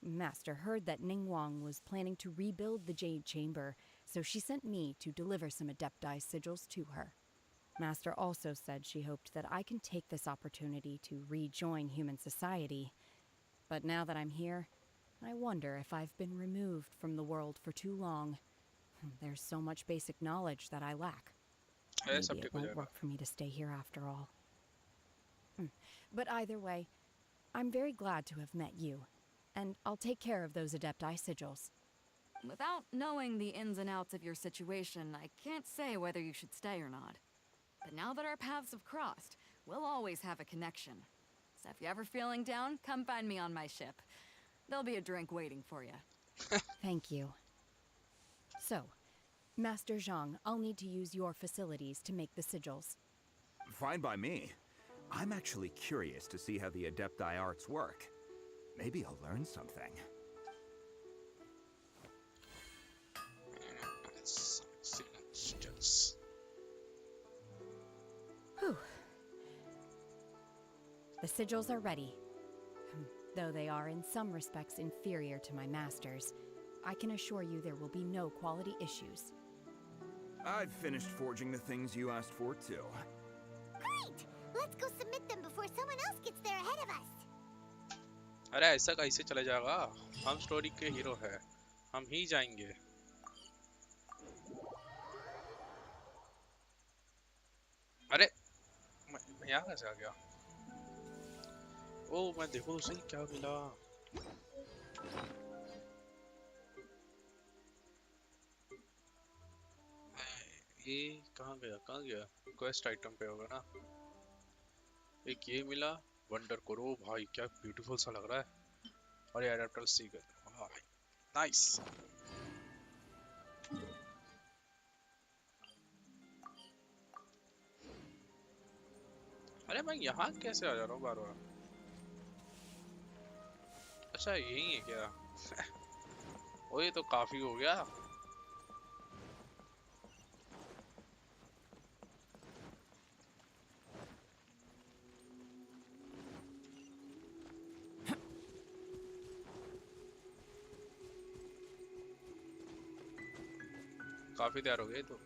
Master heard that Ningguang was planning to rebuild the Jade Chamber, so she sent me to deliver some Adepti sigils to her. Master also said she hoped that I can take this opportunity to rejoin human society. But now that I'm here, I wonder if I've been removed from the world for too long. There's so much basic knowledge that I lack. Maybe it won't work for me to stay here after all. But either way, I'm very glad to have met you. And I'll take care of those Adepti sigils. Without knowing the ins and outs of your situation, I can't say whether you should stay or not. But now that our paths have crossed, we'll always have a connection. So if you're ever feeling down, come find me on my ship. There'll be a drink waiting for you. Thank you. So, Master Zhang, I'll need to use your facilities to make the sigils. Fine by me. I'm actually curious to see how the Adepti arts work. Maybe I'll learn something. Whew. The sigils are ready. Though they are in some respects inferior to my master's, I can assure you there will be no quality issues. I've finished forging the things you asked for, too. Great! Let's go submit them before someone else gets there ahead of us. अरे ऐसा कैसे चला जाएगा? हम story के hero हैं, हम ही जाएंगे। अरे मैं यहाँ कैसे आ गया? ओ मैं देखो तो सही क्या मिला। ये कहाँ गया? कहाँ गया? क्वेस्ट आइटम पे होगा ना? एक ये मिला, वंडर करो भाई, क्या ब्यूटीफुल सा लग रहा है। और ये एडाप्टर सीकर, भाई नाइस। अरे मैं यहाँ कैसे आ जा रहा हूँ बार बार? अच्छा यही है क्या? ओ ये तो काफी हो गया। काफी तैयार हो गए तो।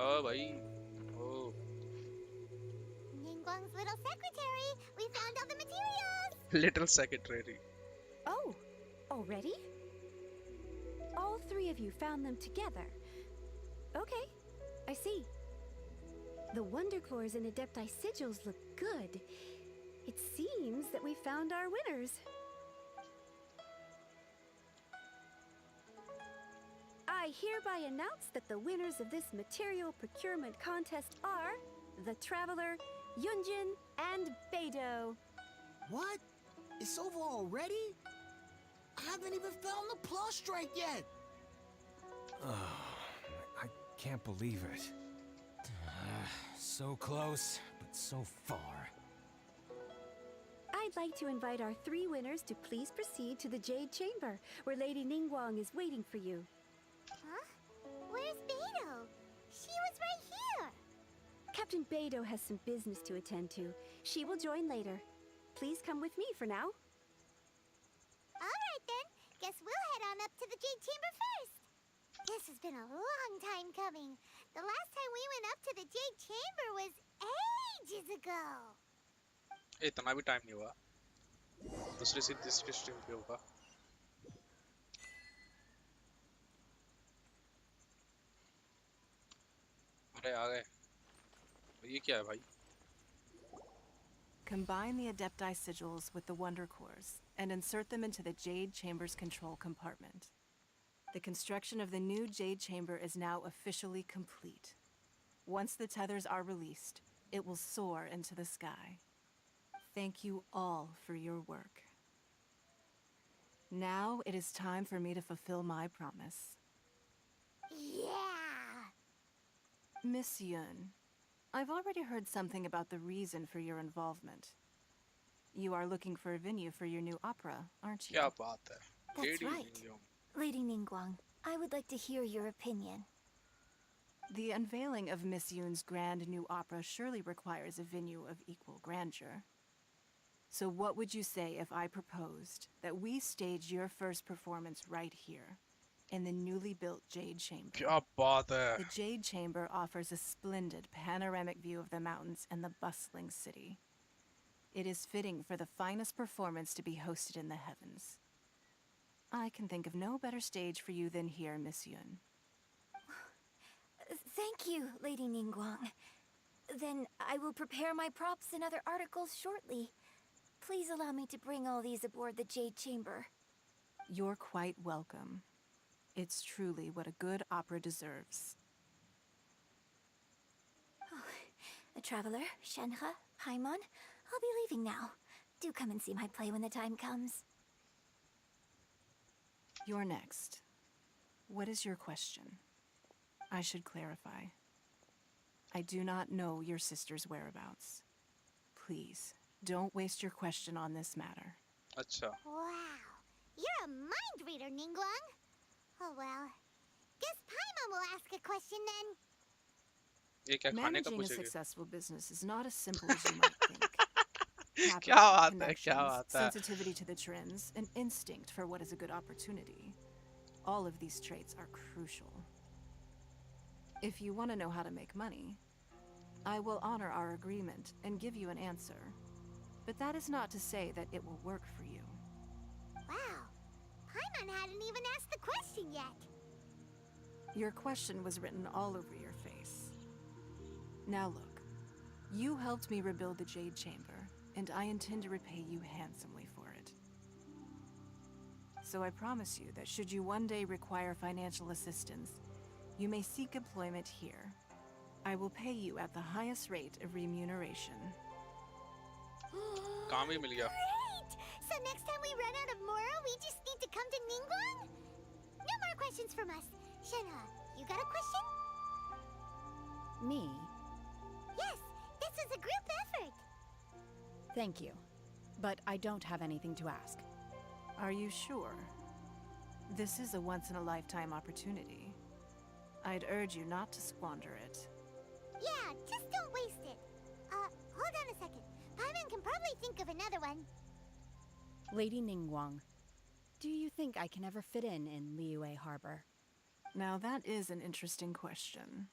Oh, भाई, oh. Ningguang's little secretary, we found all the materials. Little secretary. Oh, already? All three of you found them together. Okay, I see. The Wonder Cores and Adepti sigils look good. It seems that we found our winners. I hereby announce that the winners of this material procurement contest are the Traveler, Yunjin, and Beidou. What? It's over already? I haven't even found the prostrate yet! I can't believe it. So close, but so far. I'd like to invite our 3 winners to please proceed to the Jade Chamber, where Lady Ningguang is waiting for you. Huh? Where's Beidou? She was right here! Captain Beidou has some business to attend to. She will join later. Please come with me for now. Alright then, guess we'll head on up to the Jade Chamber first. This has been a long time coming. The last time we went up to the Jade Chamber was ages ago. इतना भी time नहीं हुआ, दूसरी से तीसरी stream पे होगा। अरे आ गए, ये क्या है भाई? Combine the Adepti sigils with the Wonder Cores and insert them into the Jade Chamber's control compartment. The construction of the new Jade Chamber is now officially complete. Once the tethers are released, it will soar into the sky. Thank you all for your work. Now it is time for me to fulfill my promise. Yeah! Miss Yun, I've already heard something about the reason for your involvement. You are looking for a venue for your new opera, aren't you? क्या बात है? That's Lady right. Ningguang. Lady Ningguang, I would like to hear your opinion. The unveiling of Miss Yun's grand new opera surely requires a venue of equal grandeur. So what would you say if I proposed that we stage your first performance right here, in the newly built Jade Chamber? क्या बात है? The Jade Chamber offers a splendid panoramic view of the mountains and the bustling city. It is fitting for the finest performance to be hosted in the heavens. I can think of no better stage for you than here, Miss Yun. Thank you, Lady Ningguang. Then I will prepare my props and other articles shortly. Please allow me to bring all these aboard the Jade Chamber. You're quite welcome. It's truly what a good opera deserves. A traveler, Shenhe, Paimon, I'll be leaving now. Do come and see my play when the time comes. You're next. What is your question? I should clarify. I do not know your sister's whereabouts. Please, don't waste your question on this matter. अच्छा. Wow, you're a mind reader, Ningguang. Oh well, guess Paimon will ask a question then. ये क्या खाने का Managing a पूछेगी? successful business is not as simple as you might think. क्या Capital, बात है? क्या connections, बात है? sensitivity to the trends, and instinct for what is a good opportunity. All of these traits are crucial. If you want to know how to make money, I will honor our agreement and give you an answer. But that is not to say that it will work for you. Wow, Paimon hadn't even asked the question yet. Your question was written all over your face. Now look, you helped me rebuild the Jade Chamber, and I intend to repay you handsomely for it. So I promise you that should you one day require financial assistance, you may seek employment here. I will pay you at the highest rate of remuneration. काम ही मिल गया. Great! So next time we run out of Moro, we just need to come to Ningguang? No more questions from us. Shenhe, you got a question? Me? Yes, this is a group effort. Thank you. But I don't have anything to ask. Are you sure? This is a once-in-a-lifetime opportunity. I'd urge you not to squander it. Yeah, just don't waste it. Hold on a second. Paimon can probably think of another one. Lady Ningguang, do you think I can ever fit in Liyue Harbor? Now that is an interesting question.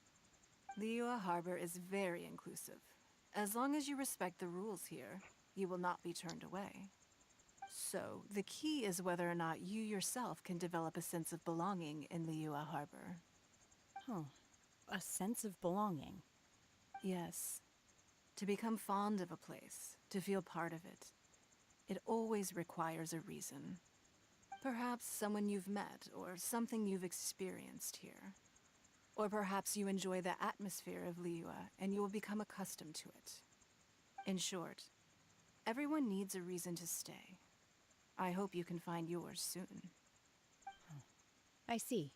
Liyue Harbor is very inclusive. As long as you respect the rules here, you will not be turned away. So, the key is whether or not you yourself can develop a sense of belonging in Liyue Harbor. Oh, A sense of belonging. Yes. To become fond of a place, to feel part of it, it always requires a reason. Perhaps someone you've met, or something you've experienced here. Or perhaps you enjoy the atmosphere of Liyue, and you will become accustomed to it. In short, everyone needs a reason to stay. I hope you can find yours soon. I see.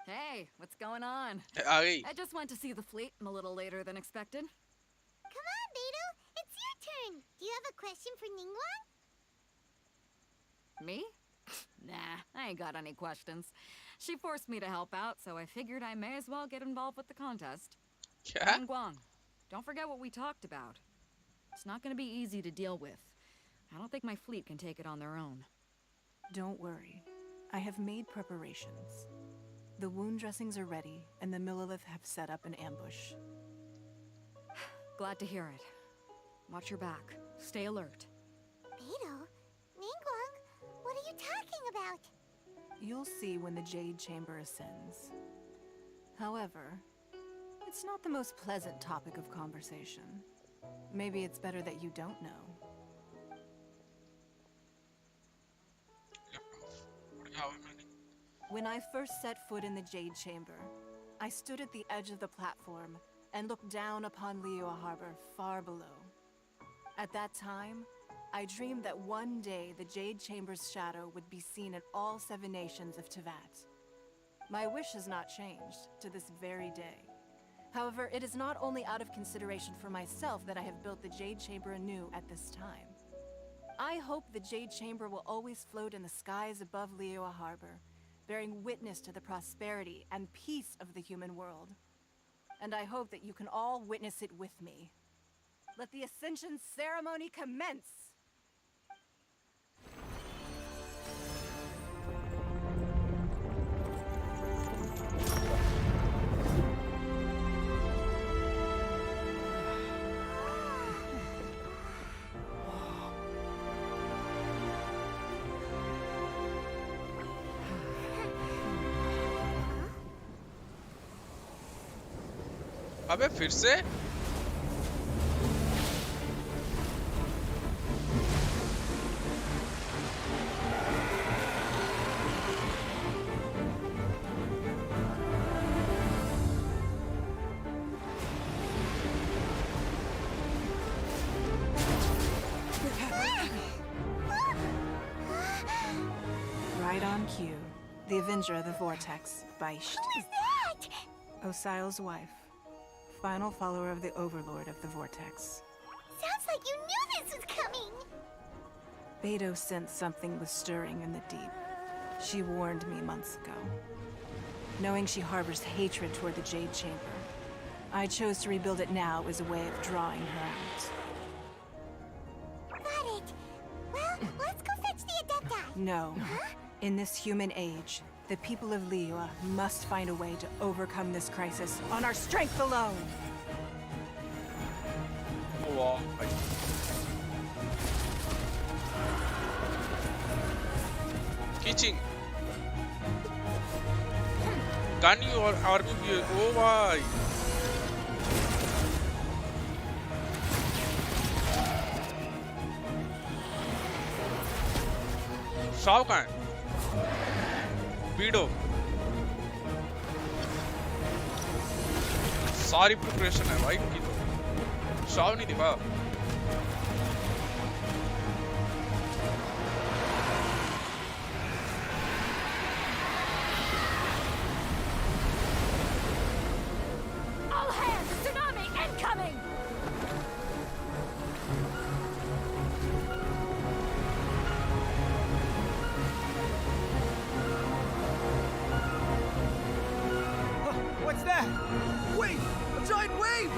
Hey, what's going on? Hey. I just went to see the fleet a little later than expected. Come on, Beto. It's your turn. Do you have a question for Ningguang? Me? Nah, I ain't got any questions. She forced me to help out, so I figured I may as well get involved with the contest. Yeah? Guang, don't forget what we talked about. It's not gonna be easy to deal with. I don't think my fleet can take it on their own. Don't worry. I have made preparations. The wound dressings are ready, and the Millilith have set up an ambush. Glad to hear it. Watch your back. Stay alert. Beto? Ningguang? What are you talking about? You'll see when the Jade Chamber ascends. However, it's not the most pleasant topic of conversation. Maybe it's better that you don't know. When I first set foot in the Jade Chamber, I stood at the edge of the platform and looked down upon Liyue Harbor far below. At that time, I dreamed that one day the Jade Chamber's shadow would be seen in all 7 nations of Teyvat. My wish has not changed to this very day. However, it is not only out of consideration for myself that I have built the Jade Chamber anew at this time. I hope the Jade Chamber will always float in the skies above Liyue Harbor, bearing witness to the prosperity and peace of the human world. And I hope that you can all witness it with me. Let the Ascension ceremony commence! अबे फिर से Right on cue. The Avenger of the Vortex, Beisht. Who is that? Osial's wife. Final follower of the Overlord of the Vortex. Sounds like you knew this was coming. Beto sensed something was stirring in the deep. She warned me months ago. Knowing she harbors hatred toward the Jade Chamber, I chose to rebuild it now as a way of drawing her out. Got it. Well, let's go fetch the Adepti. No. Huh? In this human age, the people of Liyue must find a way to overcome this crisis on our strength alone! वाह Kitching Gun you or RBB oh भाई Shaw कहाँ है बीडो सारी preparation है भाई इनकी तो Shaw नहीं दिखा All hands! Tsunami incoming! What's that? Wait! A giant wave!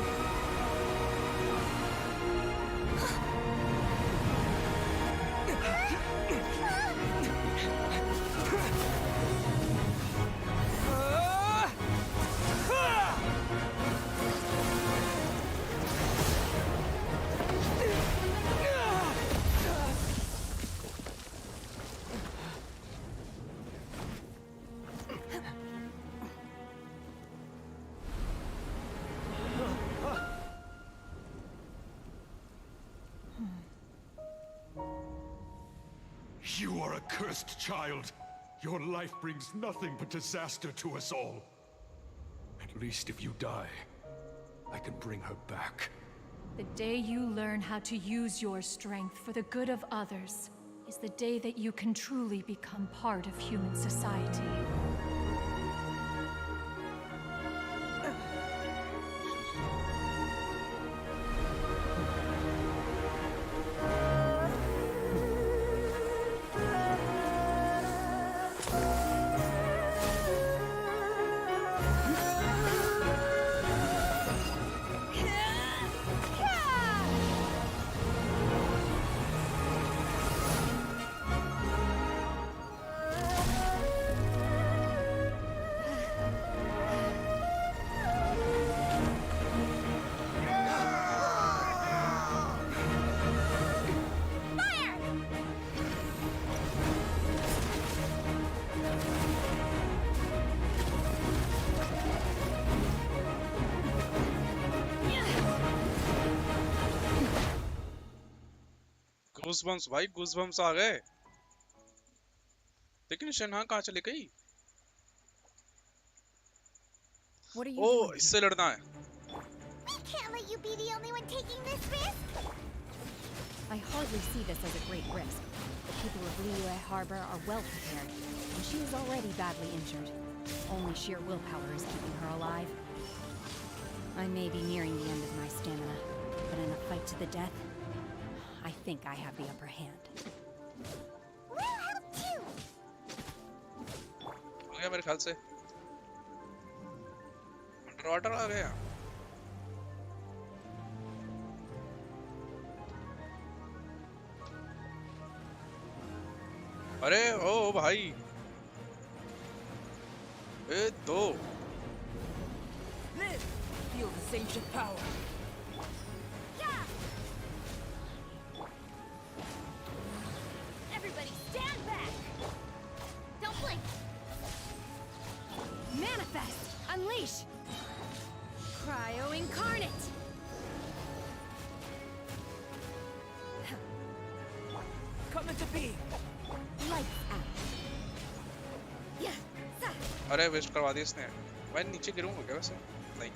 You are a cursed child. Your life brings nothing but disaster to us all. At least if you die, I can bring her back. The day you learn how to use your strength for the good of others is the day that you can truly become part of human society. Goosebumps भाई, goosebumps आ गए। लेकिन शिन्हा कहाँ चली गई? What are you O, doing? इससे लड़ना है। We can't let you be the only one taking this risk. I hardly see this as a great risk. The people of Liyue Harbor are well prepared, and she is already badly injured. Only sheer willpower is keeping her alive. I may be nearing the end of my stamina, but in a fight to the death, I think I have the upper hand. We'll help too. हो गया मेरे ख्याल से। Under water आ गया। अरे ओ भाई, ए दो। Live! Feel the sanctioned power. Everybody stand back. Don't blink. Manifest! Unleash! Cryo Incarnate! Come into being. Lights out. अरे वेस्ट करवा दी इसने। मैं नीचे गिरूंगा क्या वैसे? नहीं।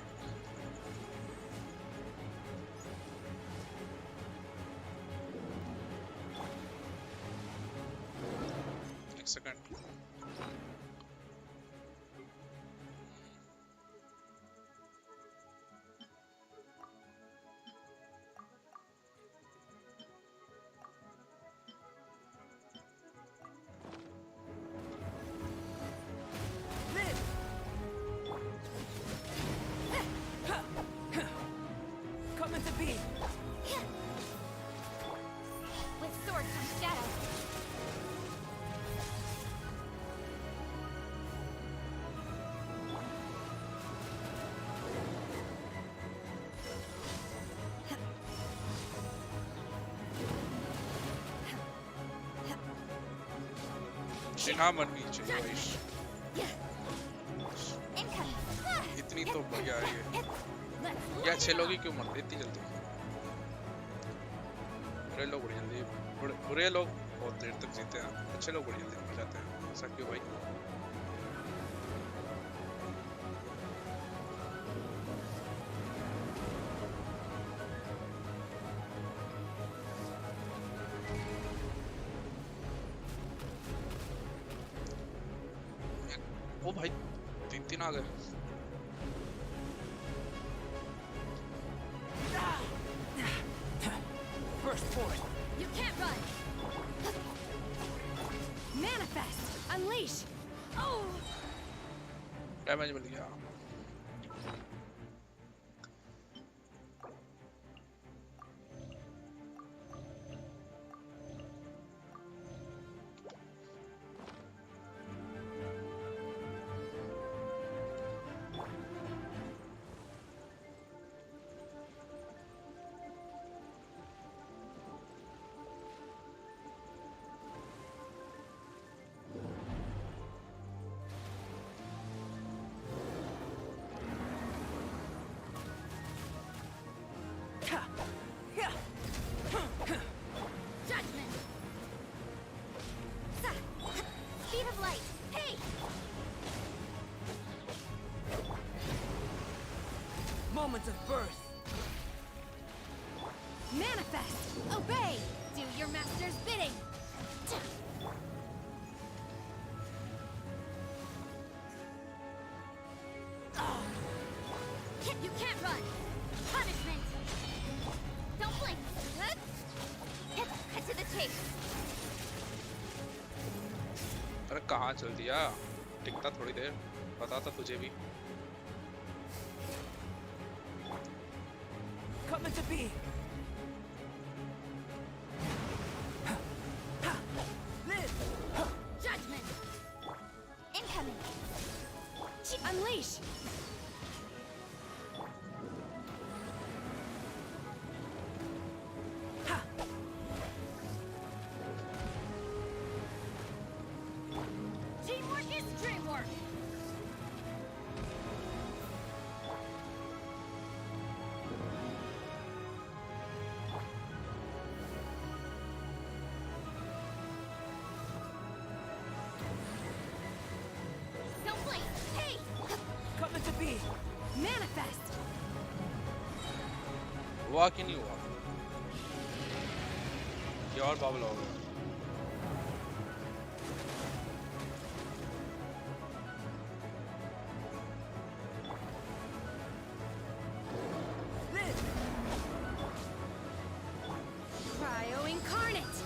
एक second. Come into being. With sword comes shadow. Sinha मरनी चाहिए भाई। Incoming. इतनी तो बढ़िया है ये। ये अच्छे लोग ही क्यों मरते इतनी जल्दी? बुरे लोग बड़ी जल्दी, बुरे लोग बहुत देर तक जीते हैं, अच्छे लोग बड़ी जल्दी मर जाते हैं। ऐसा क्यों भाई? ओ भाई, तीन आ गए। First forth. You can't run! Manifest! Unleash! Oh! Damage मिल गया। clouds of birth. Manifest! Obey! Do your master's bidding! You can't run! Punishment! Don't blink! Cut to the chase! अरे कहाँ चल दिया? टिकता थोड़ी देर, पता था तुझे भी। Coming to be. Judgment! Incoming! Unleash! Teamwork is dreamwork! Don't blink! Hey! Coming to be. Manifest! Walk in, you walk. ये और bubble हो गया। Cryo incarnate!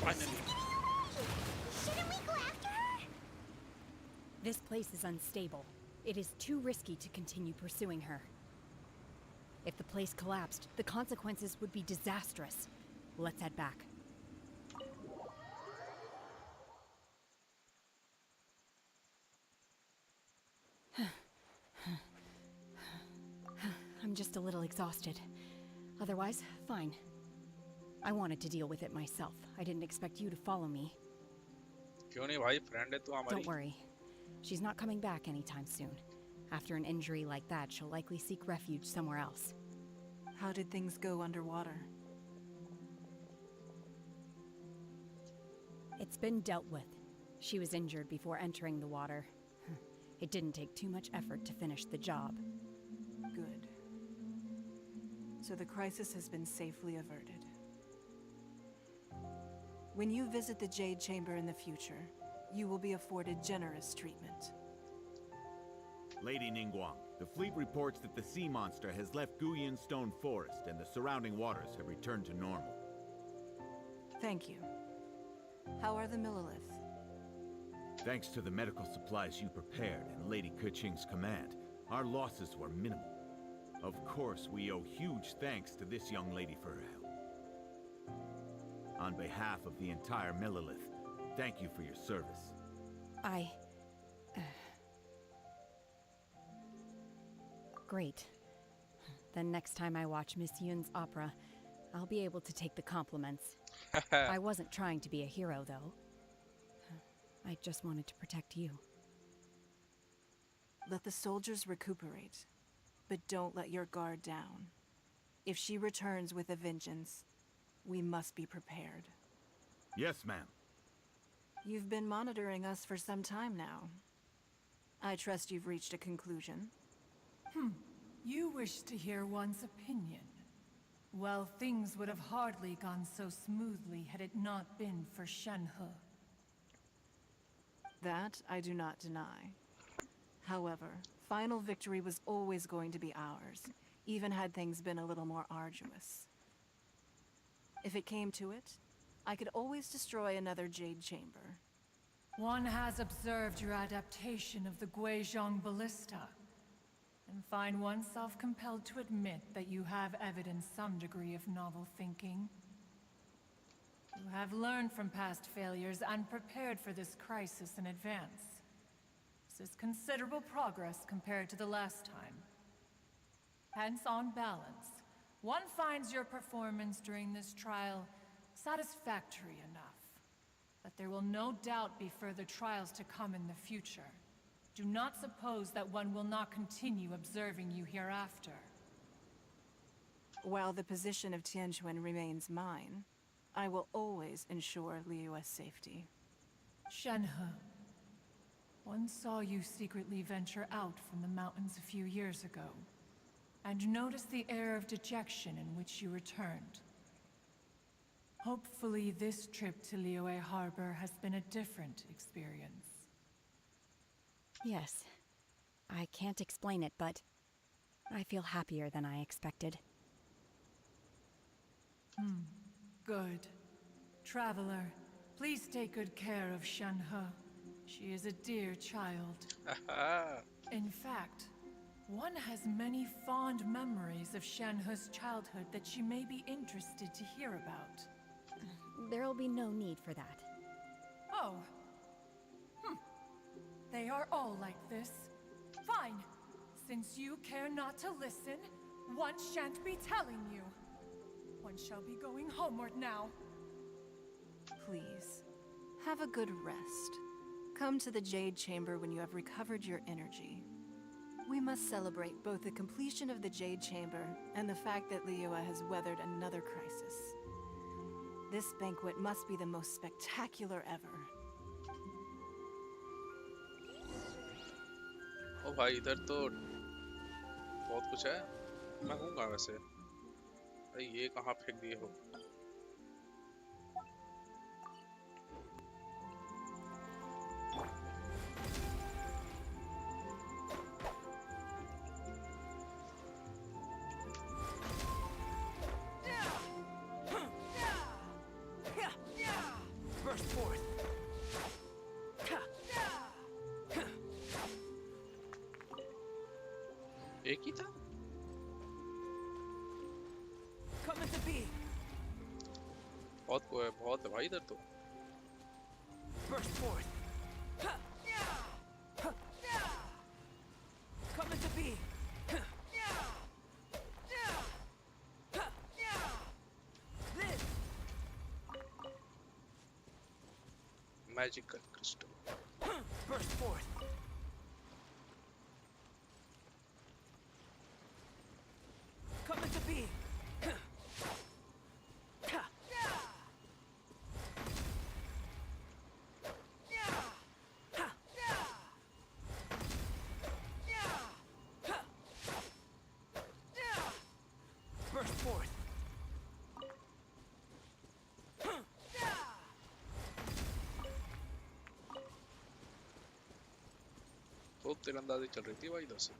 Finally. Shouldn't we go after her? This place is unstable. It is too risky to continue pursuing her. If the place collapsed, the consequences would be disastrous. Let's head back. I'm just a little exhausted. Otherwise, fine. I wanted to deal with it myself. I didn't expect you to follow me. क्यों नहीं भाई, friend है तू हमारी। Don't worry. She's not coming back anytime soon. After an injury like that, she'll likely seek refuge somewhere else. How did things go underwater? It's been dealt with. She was injured before entering the water. It didn't take too much effort to finish the job. Good. So the crisis has been safely averted. When you visit the Jade Chamber in the future, you will be afforded generous treatment. Lady Ningguang, the fleet reports that the sea monster has left Guyan Stone Forest and the surrounding waters have returned to normal. Thank you. How are the Millilith? Thanks to the medical supplies you prepared and Lady Keqing's command, our losses were minimal. Of course, we owe huge thanks to this young lady for her help. On behalf of the entire Millilith, thank you for your service. Great. Then next time I watch Miss Yun's opera, I'll be able to take the compliments. I wasn't trying to be a hero, though. I just wanted to protect you. Let the soldiers recuperate, but don't let your guard down. If she returns with a vengeance, we must be prepared. Yes, ma'am. You've been monitoring us for some time now. I trust you've reached a conclusion. You wish to hear one's opinion. Well, things would have hardly gone so smoothly had it not been for Shenhe. That I do not deny. However, final victory was always going to be ours, even had things been a little more arduous. If it came to it, I could always destroy another Jade Chamber. One has observed your adaptation of the Guizhong Ballista, and find oneself compelled to admit that you have evidenced some degree of novel thinking. You have learned from past failures and prepared for this crisis in advance. This is considerable progress compared to the last time. Hence, on balance, one finds your performance during this trial satisfactory enough. But there will no doubt be further trials to come in the future. Do not suppose that one will not continue observing you hereafter. While the position of Tianquan remains mine, I will always ensure Liyue's safety. Shenhe, One saw you secretly venture out from the mountains a few years ago, and noticed the air of dejection in which you returned. Hopefully this trip to Liyue Harbor has been a different experience. Yes. I can't explain it, but I feel happier than I expected. Good. Traveler, please take good care of Shenhe. She is a dear child. In fact, one has many fond memories of Shenhe's childhood that she may be interested to hear about. There'll be no need for that. Oh. They are all like this. Fine. Since you care not to listen, one shan't be telling you. One shall be going homeward now. Please, have a good rest. Come to the Jade Chamber when you have recovered your energy. We must celebrate both the completion of the Jade Chamber and the fact that Liyue has weathered another crisis. This banquet must be the most spectacular ever. ओ भाई इधर तो बहुत कुछ है। मैं हूँ कहाँ वैसे? भाई ये कहाँ फेंक दिए हो? Burst forth. एक ही था? Come into being. बहुत है भाई इधर तो। Burst forth. Come into being. Live. Magical crystal. Burst forth. Come into being. Burst forth. तो तीरंदाजी चल रही थी भाई इधर से।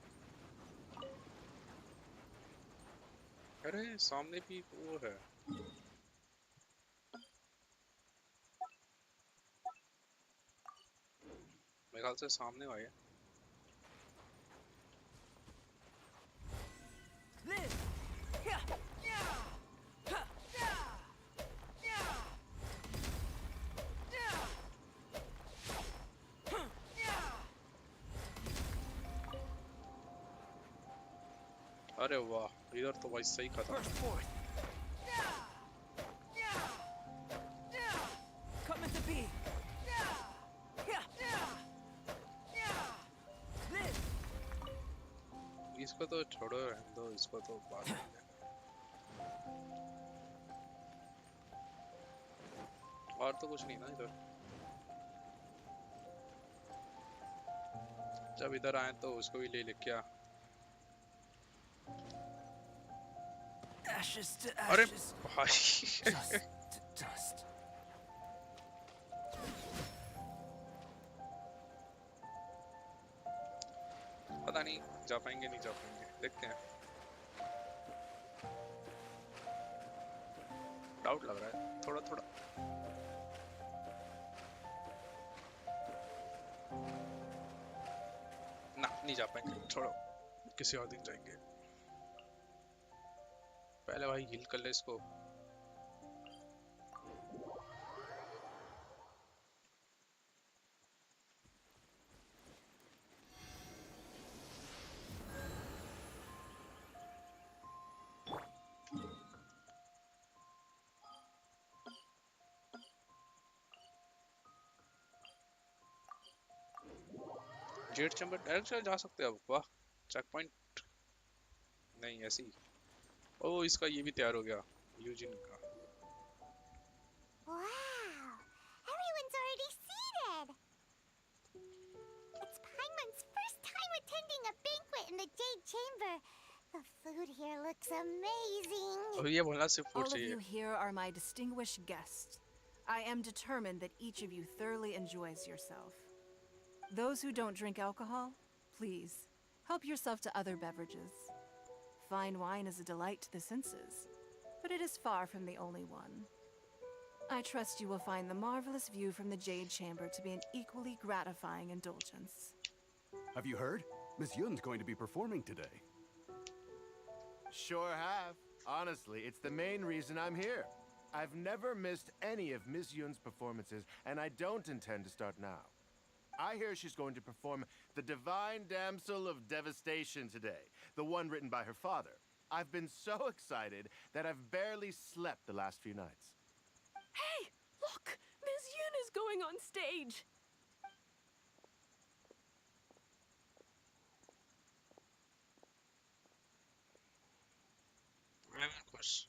अरे सामने भी वो है। मेरे ख्याल से सामने आया। Live. अरे वाह इधर तो भाई सही खत्म। Burst forth. Come into being. Live. इसको तो छोड़ो रहने दो, इसको तो बाद में। और तो कुछ नहीं ना इधर। जब इधर आए तो उसको भी ले क्या? Ashes to अरे ashes. भाई Dust to dust. पता नहीं जा पाएंगे नहीं जा पाएंगे, देखते हैं। डाउट लग रहा है थोड़ा थोड़ा। ना नहीं जा पाएंगे, छोड़ो किसी और दिन जाएंगे। पहले भाई हील कर ले इसको। जेट चैम्बर डायरेक्ट जा सकते हैं अब। वाह चेक पॉइंट नहीं ऐसी। ओ इसका ये भी तैयार हो गया यूजिन का। Wow! Everyone's already seated! food here looks amazing. और ये बोलना सिर्फ फूड All of चाहिए. you here are my distinguished guests. I am determined that each of you thoroughly enjoys yourself. Those who don't drink alcohol, please, help yourself to other beverages. Fine wine is a delight to the senses, but it is far from the only one. I trust you will find the marvelous view from the Jade Chamber to be an equally gratifying indulgence. Have you heard? Miss Yun's going to be performing today. Sure have. Honestly, it's the main reason I'm here. I've never missed any of Miss Yun's performances, and I don't intend to start now. I hear she's going to perform The Divine Damsel of Devastation today, the one written by her father. I've been so excited that I've barely slept the last few nights. Hey, look! Miss Yun is going on stage! Of course.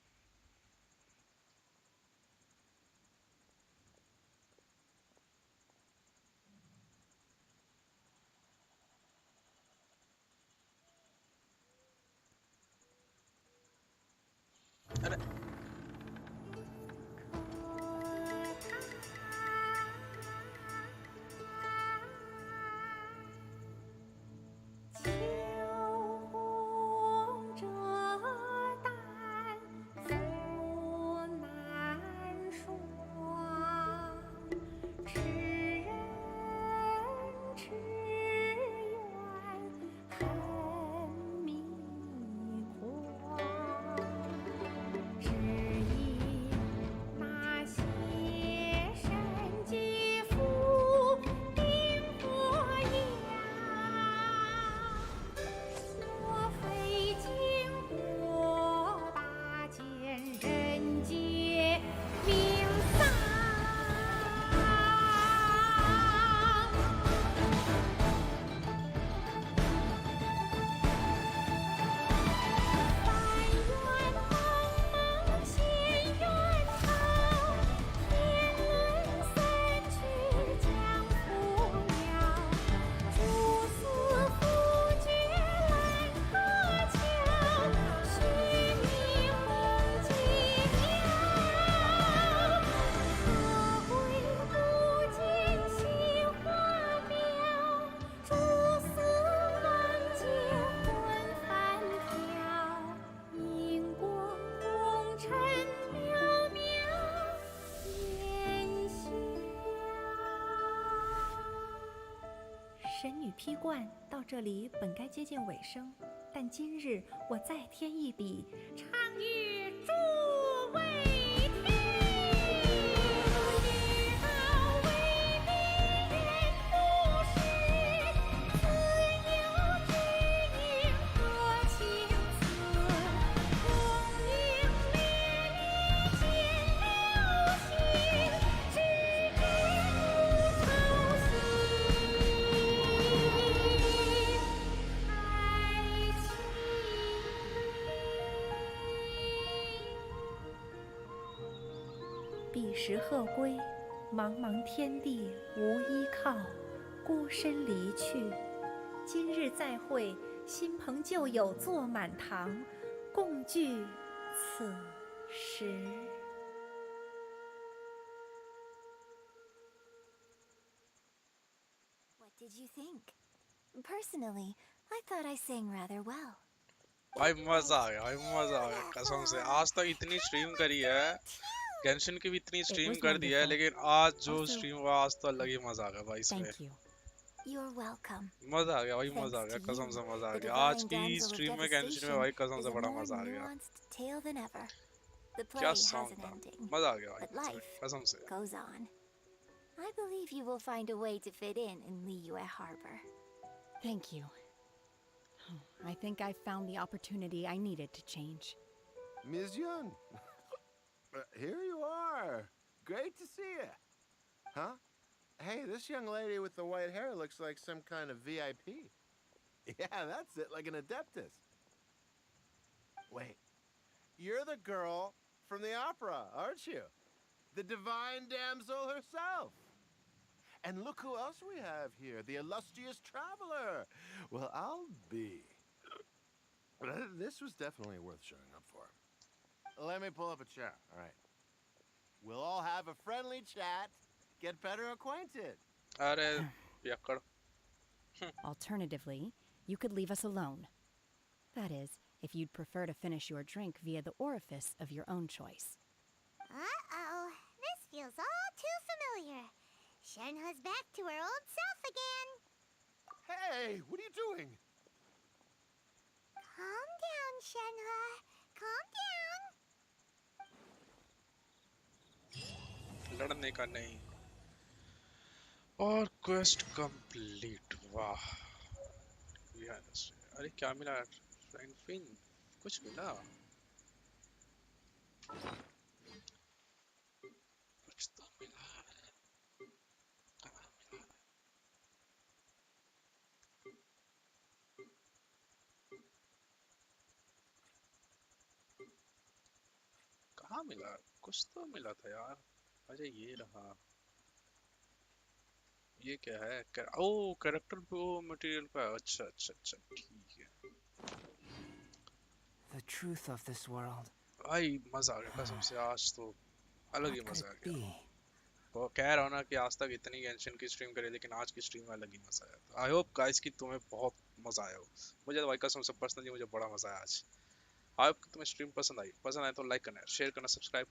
अरे神女披冠到这里本该接近尾声，但今日我再添一笔，唱与诸位听。知道为敌人不是，自有知音和情字，功名烈烈见了心，只知无愁心。彼时鹤归，茫茫天地无依靠，孤身离去。今日再会，新朋旧友坐满堂，共聚此时。What did you think? Personally, I thought I sang rather well. भाई मजा आ गया, भाई मजा आ गया कसम से. आज तक इतनी स्ट्रीम करी है, गेंशिन की भी इतनी स्ट्रीम कर दी है, लेकिन आज जो स्ट्रीम हुआ आज तो अलग ही मजा आ गया भाई इसमें. You're welcome. मजा आ गया भाई, मजा आ गया कसम से मजा आ गया. आज की स्ट्रीम में गेंशिन में भाई कसम से बड़ा मजा आ गया. क्या सॉन्ग था, मजा आ गया भाई कसम से. Goes on. I believe you will find a way to fit in Liyue Harbor. Thank you. I think I found the opportunity I needed to change. Ms. Yun, here you are. Great to see you. Huh? Hey, this young lady with the white hair looks like some kind of VIP. Yeah, that's it, like an adeptus. Wait, you're the girl from the opera, aren't you? The divine damsel herself. And look who else we have here, the illustrious traveler. Well, I'll be. This was definitely worth showing up for. Let me pull up a chair, all right? We'll all have a friendly chat, get better acquainted. अरे पियक्कड़ Alternatively, you could leave us alone. That is, if you'd prefer to finish your drink via the orifice of your own choice. Uh-oh, this feels all too familiar. Shenhe's back to her old self again. Hey, what are you doing? Calm down, Shenhe. Calm down. लड़ने का नहीं और quest complete वाह अरे क्या मिला Frankfinn कुछ मिला कुछ तो मिला कहाँ मिला कुछ तो मिला था यार अच्छा ये रहा ये क्या है ओ कैरेक्टर वो मटेरियल का अच्छा अच्छा अच्छा ठीक है The truth of this world. भाई मजा आ गया कसम से आज तो अलग ही What could मजा आ it गया be? वो कह रहा हूँ ना कि आज तक इतनी गेंशिन की स्ट्रीम करी लेकिन आज की स्ट्रीम में अलग ही मजा आया था आई होप गाइस कि तुम्हें बहुत मजा आया हो मुझे तो भाई कसम से पर्सनली मुझे बड़ा मजा आया आज आई होप कि तुम्हें स्ट्रीम पसंद आई तो लाइक करना शेयर करना सब्सक्राइब